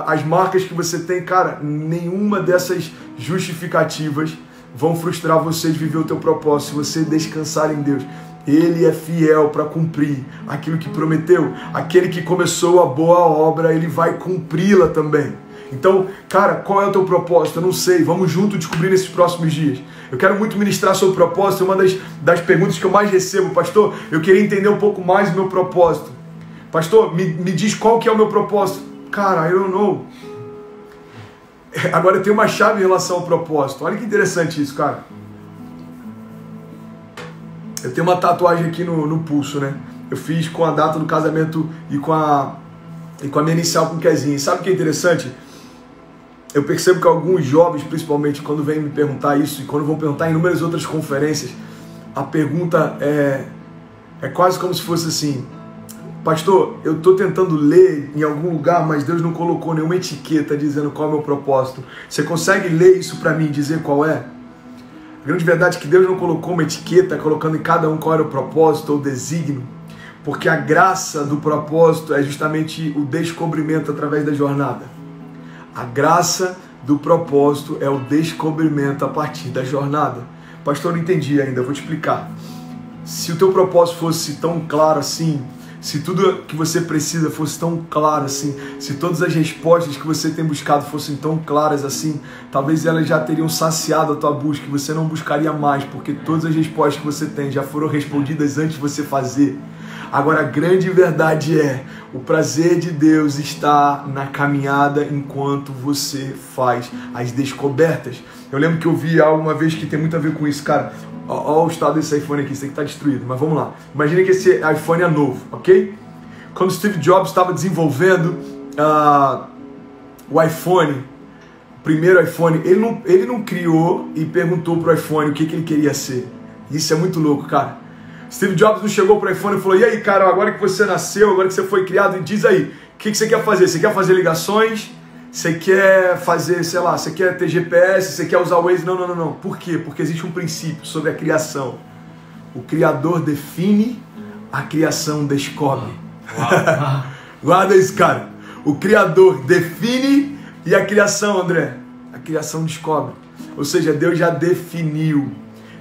as marcas que você tem, cara, nenhuma dessas justificativas vão frustrar você de viver o teu propósito, se você descansar em Deus. Ele é fiel para cumprir aquilo que prometeu. Aquele que começou a boa obra, ele vai cumpri-la também. Então, cara, qual é o teu propósito? Eu não sei, vamos juntos descobrir nesses próximos dias. Eu quero muito ministrar sobre o propósito. Uma das perguntas que eu mais recebo: pastor, eu queria entender um pouco mais o meu propósito. Pastor, me diz qual que é o meu propósito. Cara, I don't know. Agora eu tenho uma chave em relação ao propósito. Olha que interessante isso, cara. Eu tenho uma tatuagem aqui no pulso, né? Eu fiz com a data do casamento e com a minha inicial com o Kezinho. Sabe o que é interessante? Eu percebo que alguns jovens, principalmente, quando vêm me perguntar isso, e quando vão perguntar em inúmeras outras conferências, a pergunta é quase como se fosse assim: pastor, eu estou tentando ler em algum lugar, mas Deus não colocou nenhuma etiqueta dizendo qual é o meu propósito. Você consegue ler isso para mim e dizer qual é? A grande verdade é que Deus não colocou uma etiqueta colocando em cada um qual era o propósito ou o desígnio, porque a graça do propósito é justamente o descobrimento através da jornada. A graça do propósito é o descobrimento a partir da jornada. Pastor, não entendi ainda, eu vou te explicar. Se o teu propósito fosse tão claro assim, se tudo que você precisa fosse tão claro assim, se todas as respostas que você tem buscado fossem tão claras assim, talvez elas já teriam saciado a tua busca e você não buscaria mais, porque todas as respostas que você tem já foram respondidas antes de você fazer. Agora, a grande verdade é, o prazer de Deus está na caminhada enquanto você faz as descobertas. Eu lembro que eu vi algo uma vez que tem muito a ver com isso, cara. Olha o estado desse iPhone aqui, isso aqui está destruído, mas vamos lá. Imagina que esse iPhone é novo, ok? Quando Steve Jobs estava desenvolvendo o iPhone, o primeiro iPhone, ele não criou e perguntou para o iPhone o que ele queria ser. Isso é muito louco, cara. Steve Jobs não chegou para o iPhone e falou: e aí, cara, agora que você nasceu, agora que você foi criado, diz aí, o que você quer fazer? Você quer fazer ligações? Você quer fazer, sei lá, você quer ter GPS? Você quer usar o Waze? Não. Por quê? Porque existe um princípio sobre a criação. O Criador define, a criação descobre. Guarda isso, cara. O Criador define e a criação, André, a criação descobre. Ou seja, Deus já definiu,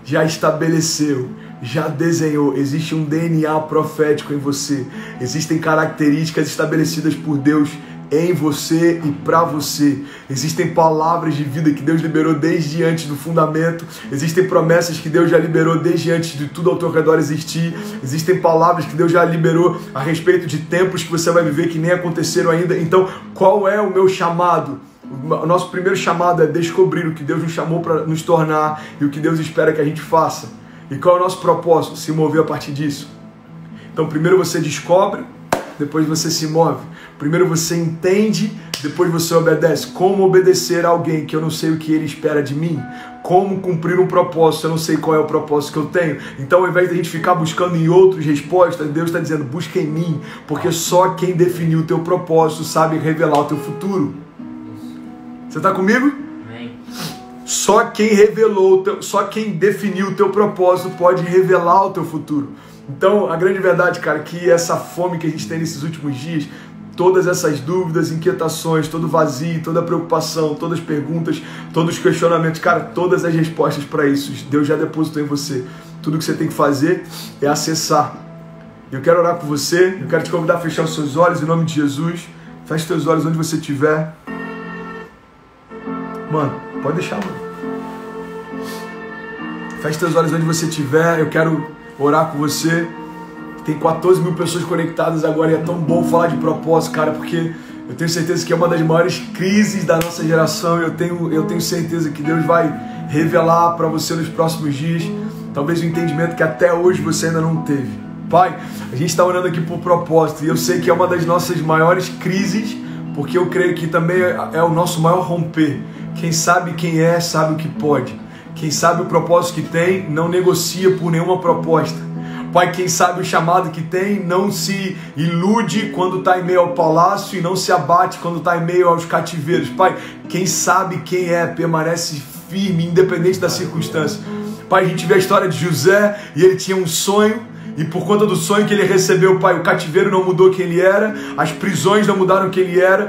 já estabeleceu, já desenhou. Existe um DNA profético em você. Existem características estabelecidas por Deus em você e para você. Existem palavras de vida que Deus liberou desde antes do fundamento. Existem promessas que Deus já liberou desde antes de tudo ao teu redor existir. Existem palavras que Deus já liberou a respeito de tempos que você vai viver que nem aconteceram ainda. Então, qual é o meu chamado? O nosso primeiro chamado é descobrir o que Deus nos chamou para nos tornar e o que Deus espera que a gente faça. E qual é o nosso propósito? Se mover a partir disso. Então, primeiro você descobre, depois você se move. Primeiro você entende, depois você obedece. Como obedecer a alguém que eu não sei o que ele espera de mim? Como cumprir um propósito, eu não sei qual é o propósito que eu tenho? Então, ao invés de a gente ficar buscando em outros respostas, Deus está dizendo, busca em mim, porque só quem definiu o teu propósito sabe revelar o teu futuro. Você está comigo? Amém. Só quem revelou, só quem definiu o teu propósito pode revelar o teu futuro. Então, a grande verdade, cara, que essa fome que a gente tem nesses últimos dias, todas essas dúvidas, inquietações, todo vazio, toda preocupação, todas as perguntas, todos os questionamentos, cara, todas as respostas para isso, Deus já depositou em você. Tudo que você tem que fazer é acessar. Eu quero orar por você, eu quero te convidar a fechar os seus olhos em nome de Jesus. Feche os teus olhos onde você estiver. Mano, pode deixar, mano. Feche os teus olhos onde você estiver. Eu quero orar com você. Tem 14 mil pessoas conectadas agora e é tão bom falar de propósito, cara, porque eu tenho certeza que é uma das maiores crises da nossa geração. Eu tenho certeza que Deus vai revelar para você nos próximos dias, talvez um entendimento que até hoje você ainda não teve. Pai, a gente está orando aqui por propósito e eu sei que é uma das nossas maiores crises, porque eu creio que também é o nosso maior romper. Quem sabe quem é, sabe o que pode. Quem sabe o propósito que tem, não negocia por nenhuma proposta. Pai, quem sabe o chamado que tem, não se ilude quando está em meio ao palácio e não se abate quando está em meio aos cativeiros. Pai, quem sabe quem é, permanece firme, independente da circunstância. Pai, a gente vê a história de José e ele tinha um sonho. E por conta do sonho que ele recebeu, Pai, o cativeiro não mudou quem ele era, as prisões não mudaram quem ele era,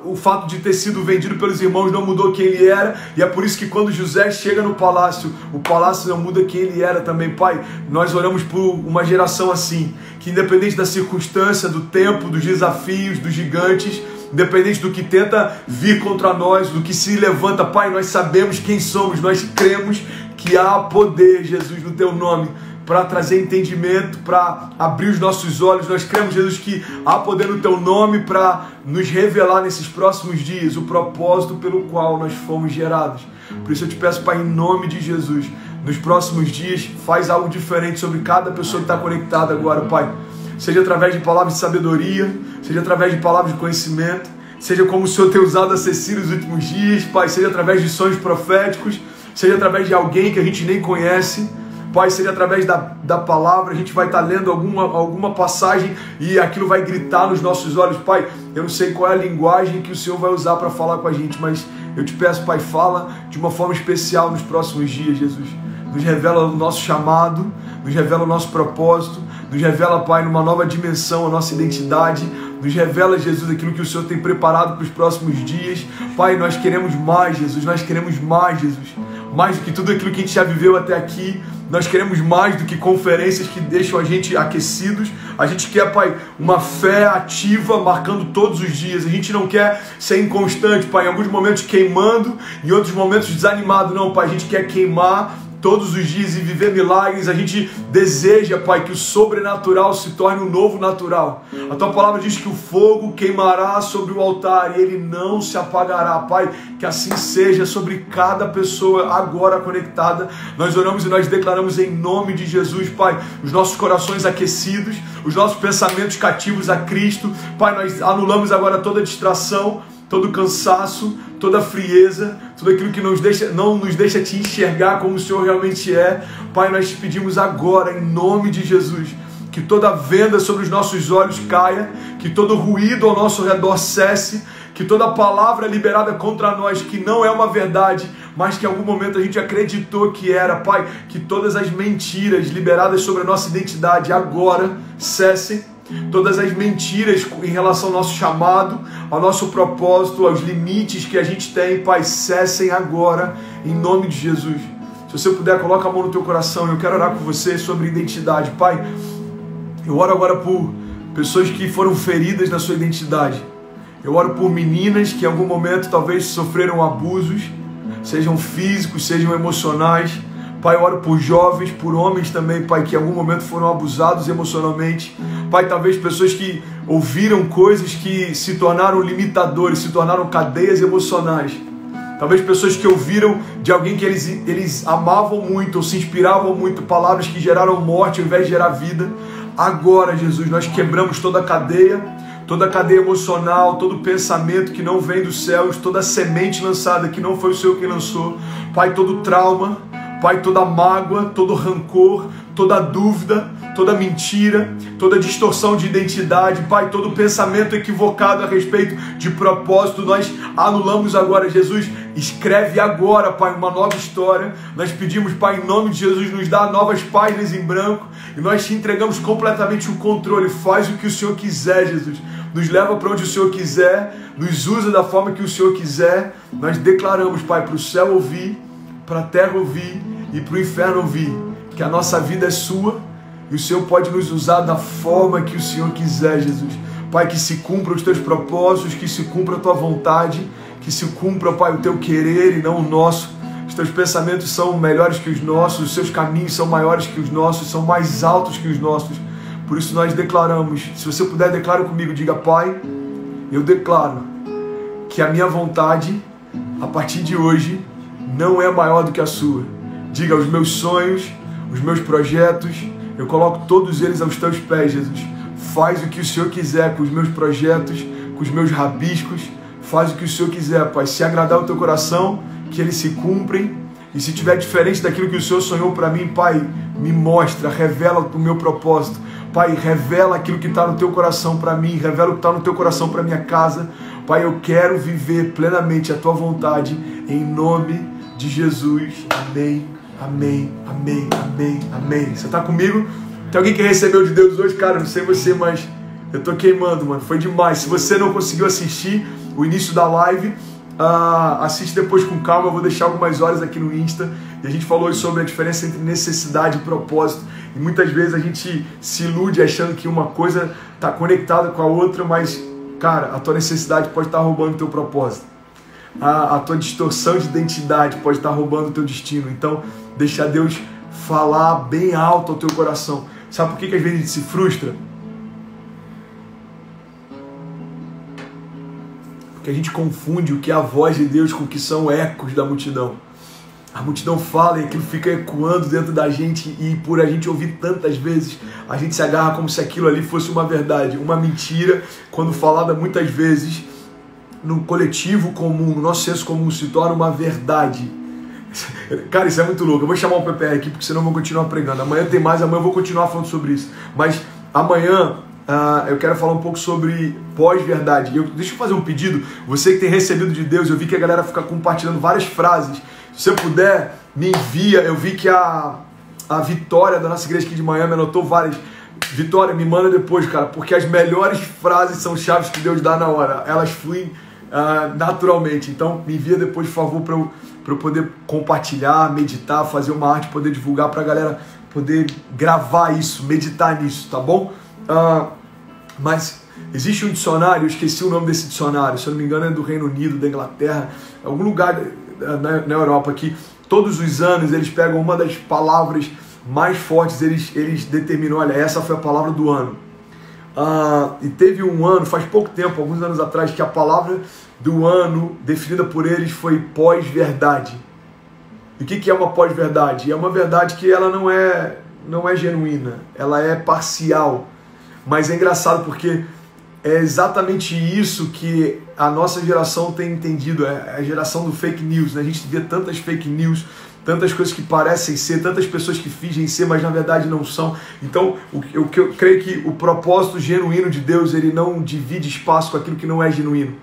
o fato de ter sido vendido pelos irmãos não mudou quem ele era, e é por isso que quando José chega no palácio, o palácio não muda quem ele era também. Pai, nós oramos por uma geração assim, que independente da circunstância, do tempo, dos desafios, dos gigantes, independente do que tenta vir contra nós, do que se levanta, Pai, nós sabemos quem somos, nós cremos que há poder, Jesus, no Teu nome, para trazer entendimento, para abrir os nossos olhos. Nós cremos, Jesus, que há poder no Teu nome para nos revelar nesses próximos dias o propósito pelo qual nós fomos gerados. Por isso eu te peço, Pai, em nome de Jesus, nos próximos dias, faz algo diferente sobre cada pessoa que está conectada agora, Pai. Seja através de palavras de sabedoria, seja através de palavras de conhecimento, seja como o Senhor tem usado a Cecília nos últimos dias, Pai, seja através de sonhos proféticos, seja através de alguém que a gente nem conhece, Pai, seja através da palavra, a gente vai estar lendo alguma passagem e aquilo vai gritar nos nossos olhos. Pai, eu não sei qual é a linguagem que o Senhor vai usar para falar com a gente, mas eu te peço, Pai, fala de uma forma especial nos próximos dias, Jesus. Nos revela o nosso chamado, nos revela o nosso propósito, nos revela, Pai, numa nova dimensão a nossa identidade, nos revela, Jesus, aquilo que o Senhor tem preparado para os próximos dias. Pai, nós queremos mais, Jesus, nós queremos mais, Jesus. Mais do que tudo aquilo que a gente já viveu até aqui, nós queremos mais do que conferências que deixam a gente aquecidos. A gente quer, Pai, uma fé ativa, marcando todos os dias. A gente não quer ser inconstante, Pai, em alguns momentos queimando, em outros momentos desanimado. Não, Pai, a gente quer queimar todos os dias e viver milagres. A gente deseja, Pai, que o sobrenatural se torne um novo natural. A Tua palavra diz que o fogo queimará sobre o altar e ele não se apagará. Pai, que assim seja sobre cada pessoa agora conectada. Nós oramos e nós declaramos em nome de Jesus, Pai, os nossos corações aquecidos, os nossos pensamentos cativos a Cristo. Pai, nós anulamos agora toda distração, todo cansaço, toda frieza, tudo aquilo que não nos deixa te enxergar como o Senhor realmente é. Pai, nós te pedimos agora, em nome de Jesus, que toda venda sobre os nossos olhos caia, que todo ruído ao nosso redor cesse, que toda palavra liberada contra nós, que não é uma verdade, mas que em algum momento a gente acreditou que era, Pai, que todas as mentiras liberadas sobre a nossa identidade agora cessem. Todas as mentiras em relação ao nosso chamado, ao nosso propósito, aos limites que a gente tem, Pai, cessem agora, em nome de Jesus. Se você puder, coloca a mão no teu coração. Eu quero orar com você sobre identidade. Pai, eu oro agora por pessoas que foram feridas na sua identidade. Eu oro por meninas que em algum momento talvez sofreram abusos, sejam físicos, sejam emocionais. Pai, eu oro por jovens, por homens também, Pai, que em algum momento foram abusados emocionalmente. Pai, talvez pessoas que ouviram coisas que se tornaram limitadores, se tornaram cadeias emocionais. Talvez pessoas que ouviram de alguém que eles amavam muito, ou se inspiravam muito, palavras que geraram morte ao invés de gerar vida. Agora, Jesus, nós quebramos toda a cadeia emocional, todo pensamento que não vem dos céus, toda semente lançada que não foi o Senhor quem lançou. Pai, todo trauma, Pai, toda mágoa, todo rancor, toda dúvida, toda mentira, toda distorção de identidade, Pai, todo pensamento equivocado a respeito de propósito, nós anulamos agora. Jesus, escreve agora, Pai, uma nova história. Nós pedimos, Pai, em nome de Jesus, nos dá novas páginas em branco e nós te entregamos completamente o controle. Faz o que o Senhor quiser, Jesus. Nos leva para onde o Senhor quiser, nos usa da forma que o Senhor quiser. Nós declaramos, Pai, para o céu ouvir, para a terra ouvir e para o inferno ouvir, que a nossa vida é sua e o Senhor pode nos usar da forma que o Senhor quiser, Jesus. Pai, que se cumpra os teus propósitos, que se cumpra a tua vontade, que se cumpra, Pai, o teu querer e não o nosso. Os teus pensamentos são melhores que os nossos, os seus caminhos são maiores que os nossos, são mais altos que os nossos. Por isso nós declaramos, se você puder, declara comigo, diga: Pai, eu declaro que a minha vontade, a partir de hoje, não é maior do que a sua. Diga: os meus sonhos, os meus projetos, eu coloco todos eles aos teus pés, Jesus. Faz o que o Senhor quiser com os meus projetos, com os meus rabiscos. Faz o que o Senhor quiser, Pai. Se agradar o teu coração, que eles se cumprem. E se tiver diferente daquilo que o Senhor sonhou para mim, Pai, me mostra, revela o meu propósito. Pai, revela aquilo que está no teu coração para mim, revela o que está no teu coração para minha casa. Pai, eu quero viver plenamente a tua vontade, em nome de Jesus. Amém, amém, amém, amém, amém. Você está comigo? Tem alguém que recebeu de Deus hoje? Cara, não sei você, mas eu tô queimando, mano. Foi demais. Se você não conseguiu assistir o início da live, assiste depois com calma. Eu vou deixar algumas horas aqui no Insta. E a gente falou sobre a diferença entre necessidade e propósito. E muitas vezes a gente se ilude achando que uma coisa está conectada com a outra, mas, cara, a tua necessidade pode estar roubando o teu propósito. A tua distorção de identidade pode estar roubando o teu destino. Então, deixa Deus falar bem alto ao teu coração. Sabe por que às vezes a gente se frustra? Porque a gente confunde o que é a voz de Deus com o que são ecos da multidão. a multidão fala e aquilo fica ecoando dentro da gente, e por a gente ouvir tantas vezes, a gente se agarra como se aquilo ali fosse uma verdade, uma mentira, quando falada muitas vezes no coletivo comum, no nosso senso comum, se torna uma verdade. Cara, isso é muito louco. Eu vou chamar o PPR aqui, porque senão eu vou continuar pregando. Amanhã tem mais, amanhã eu vou continuar falando sobre isso. Mas amanhã eu quero falar um pouco sobre pós-verdade. Deixa eu fazer um pedido. Você que tem recebido de Deus, eu vi que a galera fica compartilhando várias frases. Se você puder, me envia. Eu vi que a Vitória da nossa igreja aqui de Miami anotou várias. Vitória, me manda depois, cara, porque as melhores frases são chaves que Deus dá na hora. Elas fluem naturalmente. Então, me envia depois, por favor, para eu poder compartilhar, meditar, fazer uma arte, poder divulgar para a galera poder gravar isso, meditar nisso, tá bom? Mas existe um dicionário, eu esqueci o nome desse dicionário, se eu não me engano é do Reino Unido, da Inglaterra, algum lugar na Europa aqui. Todos os anos eles pegam uma das palavras mais fortes, eles determinam, olha, essa foi a palavra do ano. E teve um ano, faz pouco tempo, alguns anos atrás, que a palavra do ano definida por eles foi pós-verdade. E o que é uma pós-verdade? É uma verdade que ela não é genuína, ela é parcial. Mas é engraçado porque é exatamente isso que a nossa geração tem entendido, é a geração do fake news, né? A gente vê tantas fake news, tantas coisas que parecem ser, tantas pessoas que fingem ser, mas na verdade não são. Então, eu creio que o propósito genuíno de Deus, ele não divide espaço com aquilo que não é genuíno.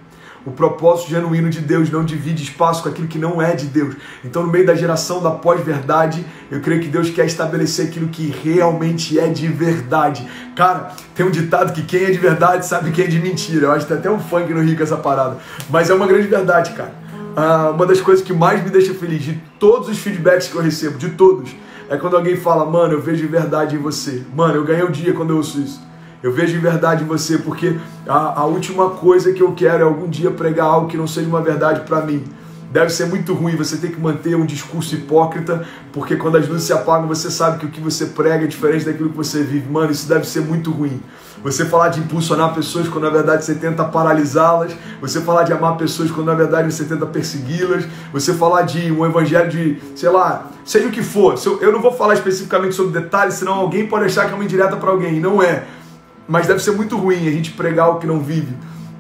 O propósito genuíno de Deus não divide espaço com aquilo que não é de Deus. Então, no meio da geração da pós-verdade, eu creio que Deus quer estabelecer aquilo que realmente é de verdade. Cara, tem um ditado que quem é de verdade sabe quem é de mentira. Eu acho que tem até um funk no Rio com essa parada. Mas é uma grande verdade, cara. Uma das coisas que mais me deixa feliz, de todos os feedbacks que eu recebo, de todos, é quando alguém fala, mano, eu vejo verdade em você. Mano, eu ganhei o dia quando eu ouço isso. Eu vejo verdade em você, porque a última coisa que eu quero é algum dia pregar algo que não seja uma verdade para mim. Deve ser muito ruim você ter que manter um discurso hipócrita, porque quando as luzes se apagam, você sabe que o que você prega é diferente daquilo que você vive. Mano, isso deve ser muito ruim. Você falar de impulsionar pessoas quando na verdade você tenta paralisá-las. Você falar de amar pessoas quando na verdade você tenta persegui-las. Você falar de um evangelho de, sei lá, seja o que for. Eu não vou falar especificamente sobre detalhes, senão alguém pode achar que é uma indireta para alguém. Não é. Mas deve ser muito ruim a gente pregar o que não vive.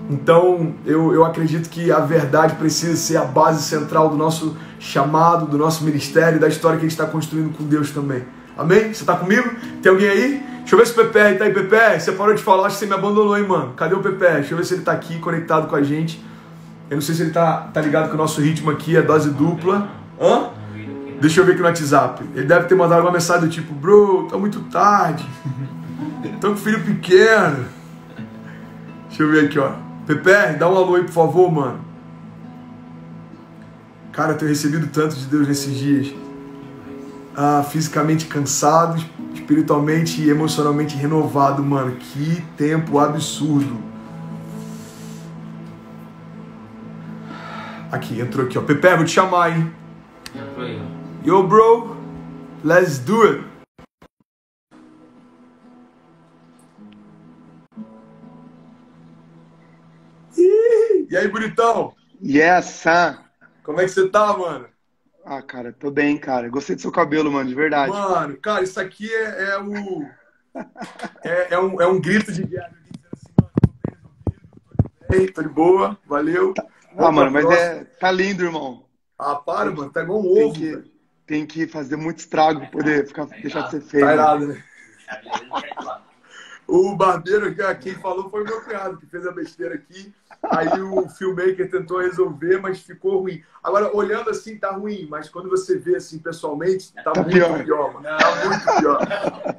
Então, eu acredito que a verdade precisa ser a base central do nosso chamado, do nosso ministério e da história que a gente está construindo com Deus também. Amém? Você está comigo? Tem alguém aí? Deixa eu ver se o PPR tá aí. PPR, você parou de falar, acho que você me abandonou, hein, mano? Cadê o PPR? Deixa eu ver se ele tá aqui, conectado com a gente. Eu não sei se ele tá ligado com o nosso ritmo aqui, é dose dupla. Hã? Deixa eu ver aqui no WhatsApp. Ele deve ter mandado uma mensagem do tipo, bro, tá muito tarde. Tô com filho pequeno. Deixa eu ver aqui, ó. PPR, dá um alô aí, por favor, mano. Cara, eu tenho recebido tanto de Deus nesses dias. Fisicamente cansado, espiritualmente e emocionalmente renovado, mano. Que tempo absurdo. Aqui, entrou aqui, ó. PPR, vou te chamar, hein. Entrou aí, ó. Yo, bro. Let's do it. E aí, bonitão? Yes, son. Como é que você tá, mano? Cara, tô bem, cara. Gostei do seu cabelo, mano, de verdade. Mano, cara, isso aqui é um grito de guerra. Dizendo assim, mano, tô bem resolvido, tô bem, tô de boa, valeu. Mano, mas tá lindo, irmão. Para, mano, tá igual um ovo. Tem que fazer muito estrago pra poder deixar de ser feio. Tá irado, né? O barbeiro aqui, quem falou foi o meu cunhado, que fez a besteira aqui. Aí o filmmaker tentou resolver, mas ficou ruim. Agora, olhando assim, tá ruim, mas quando você vê assim pessoalmente, tá muito pior, mano. Tá muito pior.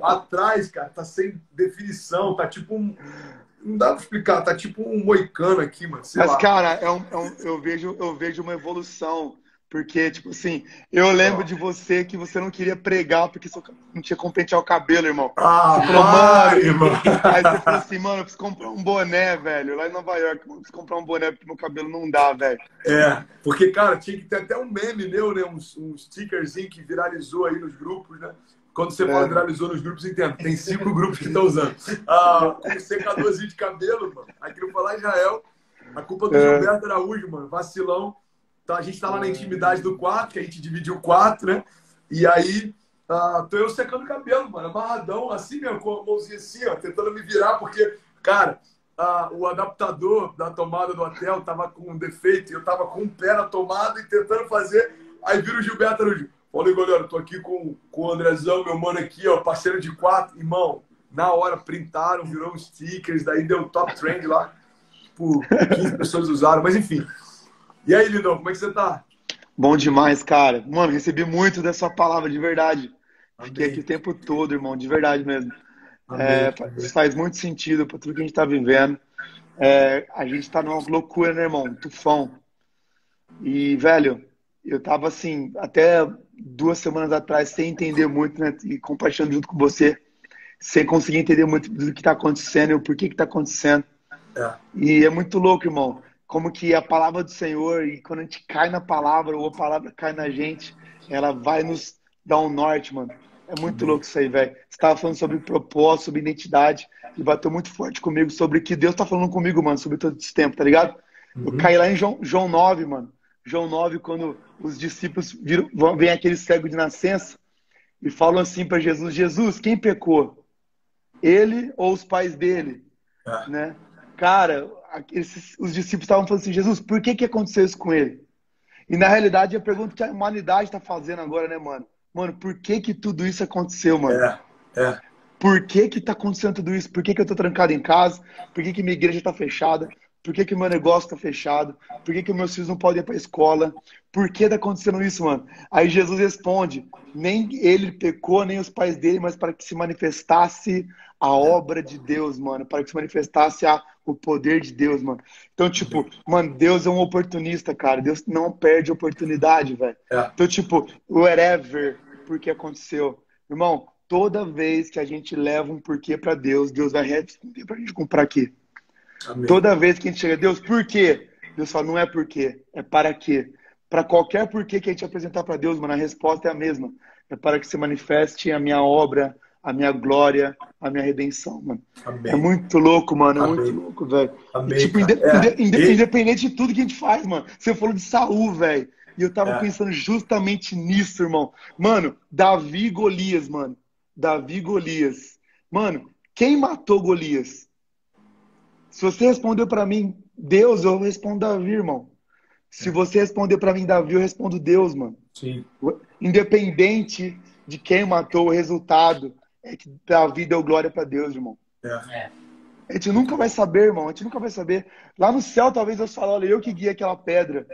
Atrás, cara, tá sem definição, tá tipo um... Não dá pra explicar, tá tipo um moicano aqui, mano. Mas, cara, eu vejo uma evolução. Porque, tipo assim, eu lembro de você que você não queria pregar porque você não tinha como pentear o cabelo, irmão. Você falou, mano, irmão. Aí você falou assim, mano, eu preciso comprar um boné, velho. Lá em Nova York, eu preciso comprar um boné porque meu cabelo não dá, velho. Porque, cara, tinha que ter até um meme meu, né? Um stickerzinho que viralizou aí nos grupos, né? Quando você fala viralizou nos grupos, entendo. Tem 5 grupos que estão usando. Um secadorzinho de cabelo, mano. Aquilo foi lá em Israel. A culpa do Gilberto Araújo, mano. Vacilão. Então a gente tá lá na intimidade do quarto, que a gente dividiu o quarto, né? E aí tô eu secando o cabelo, mano, amarradão, assim mesmo, com a mãozinha assim, ó, tentando me virar, porque, cara, o adaptador da tomada do hotel tava com um defeito, e eu tava com um pé na tomada e tentando fazer. Aí vira o Gilberto Araújo. Falei, galera, tô aqui com o Andrezão, meu mano aqui, ó, parceiro de quarto. Irmão, na hora printaram, virou uns stickers, daí deu top trend lá. Tipo, 15 pessoas usaram, mas enfim. E aí, Lindão, como é que você tá? Bom demais, cara. Mano, recebi muito dessa palavra, de verdade. Fiquei aqui Amém, o tempo todo, irmão, de verdade mesmo. amém, Isso amém. faz muito sentido para tudo que a gente tá vivendo. A gente tá numa loucura, né, irmão? Um tufão. E, velho, eu tava assim, até 2 semanas atrás, sem entender muito, né? E compartilhando junto com você, sem conseguir entender muito do que tá acontecendo e o porquê que tá acontecendo. É, E é muito louco, irmão. Como que a palavra do Senhor, e quando a gente cai na palavra, ou a palavra cai na gente, ela vai nos dar um norte, mano. É muito amém. louco isso aí, velho. Você tava falando sobre propósito, sobre identidade, e bateu muito forte comigo sobre o que Deus tá falando comigo, mano, sobre todo esse tempo, tá ligado? Eu Uhum. caí lá em João 9, mano. João 9, quando os discípulos vem aquele cego de nascença e falam assim para Jesus: Jesus, quem pecou? Ele ou os pais dele? É, Né? Cara, os discípulos estavam falando assim: Jesus, por que que aconteceu isso com ele? E na realidade, a pergunta que a humanidade está fazendo agora, né, mano? Mano, por que que tudo isso aconteceu, mano? é, é. Por que que tá acontecendo tudo isso? Por que que eu tô trancado em casa? Por que que minha igreja tá fechada? Por que que meu negócio tá fechado? Por que que meus filhos não podem ir pra escola? Por que tá acontecendo isso, mano? Aí Jesus responde: nem ele pecou, nem os pais dele, mas para que se manifestasse a obra de Deus, mano. Para que se manifestasse o poder de Deus, mano. Então, tipo, mano, Deus é um oportunista, cara. Deus não perde oportunidade, velho. É, Então, tipo, whatever, por que aconteceu. Irmão, toda vez que a gente leva um porquê para Deus, Deus vai responder pra gente comprar aqui. amém. Toda vez que a gente chega, Deus, por quê? Deus fala, não é porquê, é para quê. Para qualquer porquê que a gente apresentar para Deus, mano, a resposta é a mesma. É para que se manifeste a minha obra, a minha glória, a minha redenção, mano. É Amém. muito louco, mano, é muito Amém. louco, velho. E, Amém, tipo, cara. E, independente de tudo que a gente faz, mano. Você falou de Saul, velho. E eu tava é, pensando justamente nisso, irmão. Mano, Davi e Golias, mano. Davi e Golias. Mano, quem matou Golias? Se você respondeu pra mim, Deus, eu respondo Davi, irmão. Se é, você responder pra mim, Davi, eu respondo Deus, mano. sim. Independente de quem matou, o resultado é que Davi deu glória pra Deus, irmão. É, A gente muito nunca vai bom. saber, irmão. A gente nunca vai saber. Lá no céu, talvez Deus fale, olha, eu que guiei aquela pedra.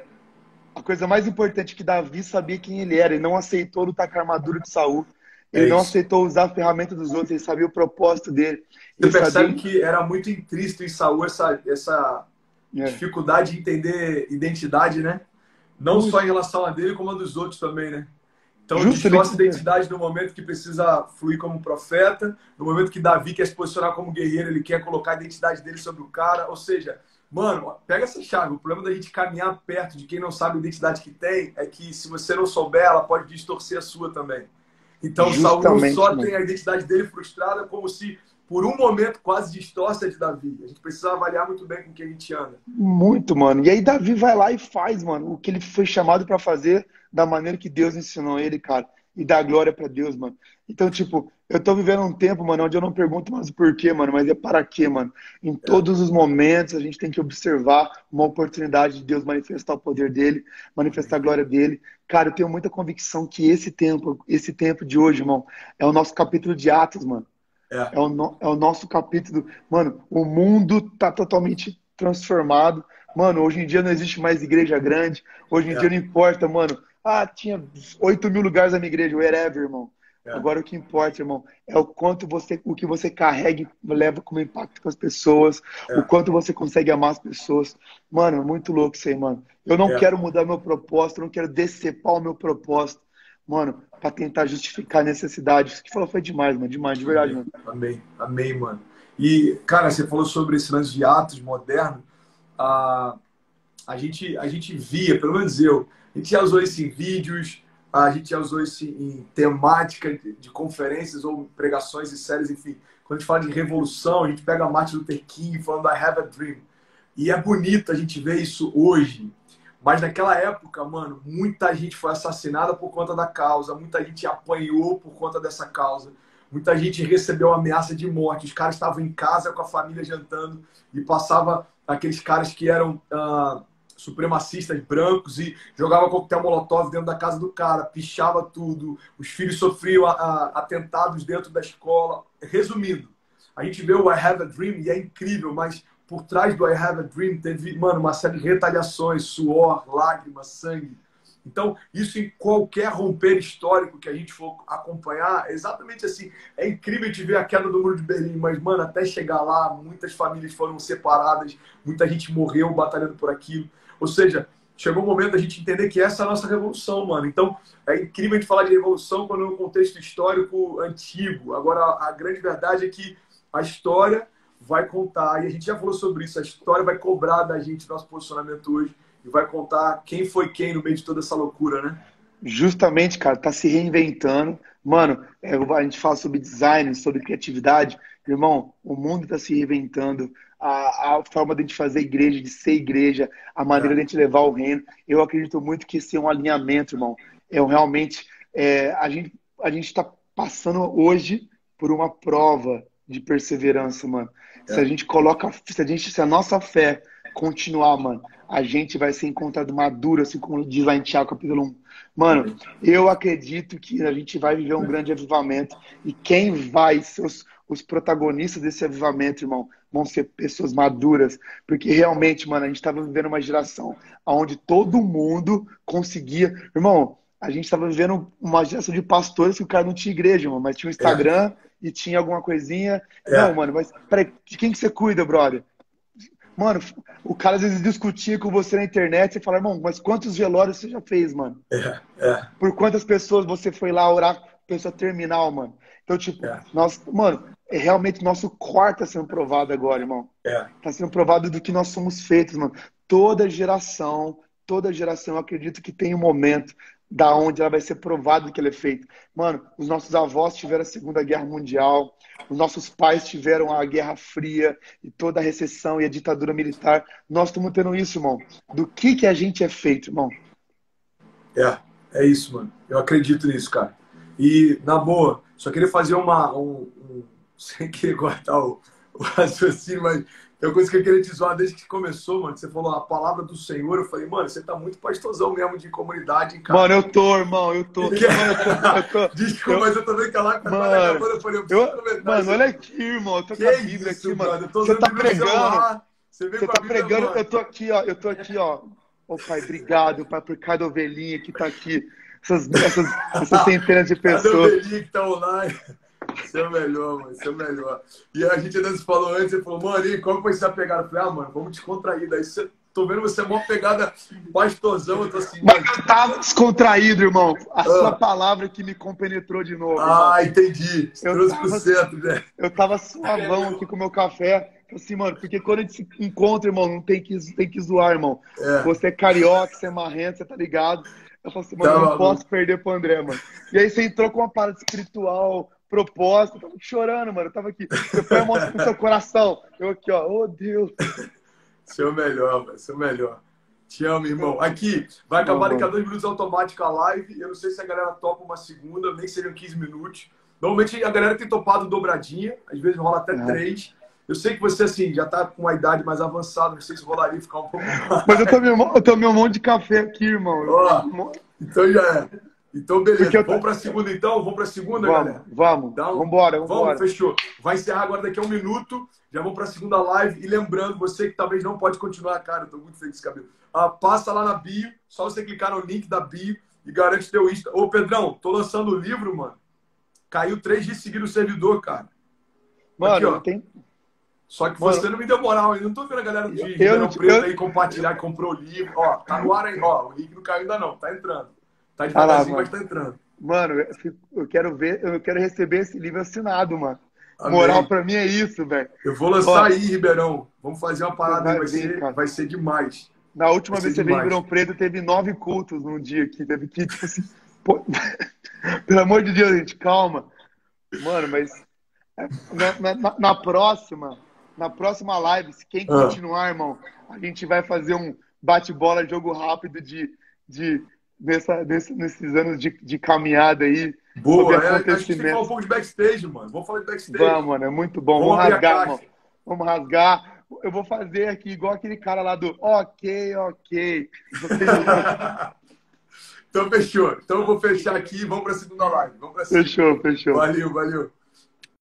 A coisa mais importante é que Davi sabia quem ele era. Ele não aceitou lutar com a armadura de Saul. Ele É não isso. aceitou usar a ferramenta dos outros. Ele sabia o propósito dele. Você Ele percebe sabia. que era muito intrínseco em Saul essa É, dificuldade de entender identidade, né? Não só em muito. relação a dele, como a dos outros também, né? Então, Justo ele. distorce a identidade no momento que precisa fluir como profeta, no momento que Davi quer se posicionar como guerreiro, ele quer colocar a identidade dele sobre o cara. Ou seja, mano, pega essa chave. O problema da gente caminhar perto de quem não sabe a identidade que tem é que se você não souber, ela pode distorcer a sua também. Então, Saul não Justamente, só mano. tem a identidade dele frustrada, como se por um momento quase distorce a de Davi. A gente precisa avaliar muito bem com quem a gente anda. Muito, mano. E aí Davi vai lá e faz, mano, o que ele foi chamado pra fazer da maneira que Deus ensinou ele, cara. E dá glória pra Deus, mano. Então, tipo, eu tô vivendo um tempo, mano, onde eu não pergunto mais o porquê, mano, mas é para quê, mano. Em É, todos os momentos a gente tem que observar uma oportunidade de Deus manifestar o poder dele, manifestar a glória dele. Cara, eu tenho muita convicção que esse tempo de hoje, irmão, é o nosso capítulo de Atos, mano. é, É o nosso capítulo. Mano, o mundo tá totalmente transformado. Mano, hoje em dia não existe mais igreja grande. Hoje em dia é, não importa, mano. Ah, tinha 8 mil lugares na minha igreja, wherever, irmão. é, Agora o que importa, irmão, é o que você carrega e leva como impacto com as pessoas, o é, quanto você consegue amar as pessoas. Mano, é muito louco isso aí, mano. Eu não é. quero mudar meu propósito, eu não quero decepar o meu propósito, mano, pra tentar justificar a necessidade. Isso que falou foi demais, mano, demais, de verdade, Amém, mano. amém, amém, mano. E, cara, você falou sobre esse lance de Atos moderno. A, a gente via, pelo menos eu, a gente já usou isso em vídeos, a gente já usou isso em temática de conferências ou pregações e séries, enfim. Quando a gente fala de revolução, a gente pega Martin Luther King falando I have a dream. E é bonito a gente ver isso hoje, Mas naquela época, mano, muita gente foi assassinada por conta da causa, muita gente apanhou por conta dessa causa, muita gente recebeu ameaça de morte. Os caras estavam em casa com a família jantando e passava aqueles caras que eram supremacistas brancos e jogava coquetel molotov dentro da casa do cara, pichava tudo, os filhos sofriam atentados dentro da escola. Resumindo, a gente vê o I Have a Dream e é incrível, mas por trás do I Have a Dream teve, mano, uma série de retaliações, suor, lágrimas, sangue. Então, isso em qualquer romper histórico que a gente for acompanhar, é exatamente assim. É incrível te ver a queda do Muro de Berlim, mas, mano, até chegar lá, muitas famílias foram separadas, muita gente morreu batalhando por aquilo. Ou seja, chegou o momento da gente entender que essa é a nossa revolução, mano. Então, é incrível a gente falar de revolução quando é um contexto histórico antigo. Agora, a grande verdade é que a história vai contar, e a gente já falou sobre isso, a história vai cobrar da gente nosso posicionamento hoje e vai contar quem foi quem no meio de toda essa loucura, né? Justamente, cara, tá se reinventando. Mano, a gente fala sobre design, sobre criatividade. Irmão, o mundo tá se reinventando. A forma de a gente fazer igreja, de ser igreja, a maneira de a gente levar o reino. Eu acredito muito que esse é um alinhamento, irmão. Realmente, a gente tá passando hoje por uma prova de perseverança, mano. Se a gente coloca, se a nossa fé continuar, mano, a gente vai ser encontrado maduro, assim como diz lá em Tiago, capítulo 1. Mano, eu acredito que a gente vai viver um grande avivamento e quem vai ser os protagonistas desse avivamento, irmão, vão ser pessoas maduras, porque realmente, mano, a gente estava vivendo uma geração onde todo mundo conseguia... Irmão, a gente estava vivendo uma geração de pastores que o cara não tinha igreja, irmão, mas tinha um Instagram e tinha alguma coisinha. Não, mano, mas peraí, de quem que você cuida, brother? Mano, o cara às vezes discutia com você na internet, você fala, irmão, mas quantos velórios você já fez, mano? Por quantas pessoas você foi lá orar pessoa terminal, mano? Então, tipo, mano, realmente nosso quarto tá sendo provado agora, irmão. Tá sendo provado do que nós somos feitos, mano. Toda geração, eu acredito que tem um momento da onde ela vai ser provada do que ela é feita. Mano, os nossos avós tiveram a Segunda Guerra Mundial, os nossos pais tiveram a Guerra Fria e toda a recessão e a ditadura militar. Nós estamos tendo isso, irmão. Do que a gente é feito, irmão? É isso, mano. Eu acredito nisso, cara. E, na boa, só queria fazer sem querer cortar o raciocínio, mas tem uma coisa que eu queria te zoar desde que começou, mano. Você falou a palavra do Senhor. Eu falei, mano, você tá muito pastorzão mesmo de comunidade, cara. Mano, eu tô, irmão, eu tô. Desculpa, mas eu tô vendo que lá mano, eu falei, eu preciso comentar. Mano, olha aqui, irmão. Eu tô com a Bíblia aqui, mano. Você tá pregando. Você tá pregando. Eu tô aqui, ó. Ô, pai, obrigado, pai, por cada ovelhinha que tá aqui. Essas centenas de pessoas. Cada ovelhinha que tá online. Isso é o melhor, mano. Isso é o melhor. E a gente ainda se falou antes, você falou, mano, e como foi essa pegada? Eu falei, mano, vamos descontrair. Daí tô vendo você mó pegada pastorzão, eu tô assim. Mas eu tava descontraído, irmão. A sua palavra que me compenetrou de novo. Ah, irmão. Entendi. Trouxe pro centro, velho. Eu tava suavão aqui com o meu café. Assim, mano, porque quando a gente se encontra, irmão, não tem que zoar, irmão. Você é carioca, você é marrento, você tá ligado? Eu falei assim, mano, eu não posso perder pro André, mano. E aí você entrou com uma parada espiritual, propósito, eu tava chorando, mano. Eu tava aqui. Você foi a mostra pro seu coração. Eu aqui, ó, oh Deus. Seu melhor, velho, seu melhor. Te amo, irmão. Aqui, vai acabar daqui a 2 minutos automático a live. Eu não sei se a galera topa uma segunda, nem seriam 15 minutos. Normalmente a galera tem topado dobradinha, às vezes rola até 3. Eu sei que você, assim, já tá com uma idade mais avançada, não sei se rolaria ficar um pouco mais. Mas eu tomei um monte de café aqui, irmão. Então já é. Então, beleza. Vamos pra segunda, então? Vamos pra segunda, galera? Vamos. Então, vambora. Vamos, fechou. Vai encerrar agora daqui a 1 minuto. Já vamos pra segunda live. E lembrando, você que talvez não pode continuar, cara, eu tô muito feliz com esse cabelo. Passa lá na bio, só você clicar no link da bio e garante teu Insta. Ô, Pedrão, tô lançando o livro, mano. Caiu 3 dias seguidos o servidor, cara. Mano, aqui, ó. não tem... Só que você não me deu moral, eu não tô vendo a galera de Ribeirão Preto aí compartilhar que comprou o livro. Ó, tá no ar aí, ó. O link não caiu ainda não, tá entrando. Tá devagarzinho, mas tá entrando. Mano, eu quero receber esse livro assinado, mano. Amém. Moral pra mim é isso, velho. Eu vou lançar aí, Ribeirão. Vamos fazer uma parada aí, vai ser demais. Na última vez que você veio em Ribeirão Preto, teve 9 cultos num dia aqui. Teve que, tipo assim... Pô, pelo amor de Deus, gente, calma. Mano, mas na próxima live, se quem continuar, irmão, a gente vai fazer um bate-bola, jogo rápido nesses anos de caminhada aí. Boa, a gente tem que falar um pouco de backstage, mano. Vamos falar de backstage. Vamos, mano, é muito bom. Vamos rasgar, mano. Vamos rasgar. Eu vou fazer aqui igual aquele cara lá do ok. Então fechou. Então eu vou fechar aqui e vamos pra segunda live. Fechou. Valeu.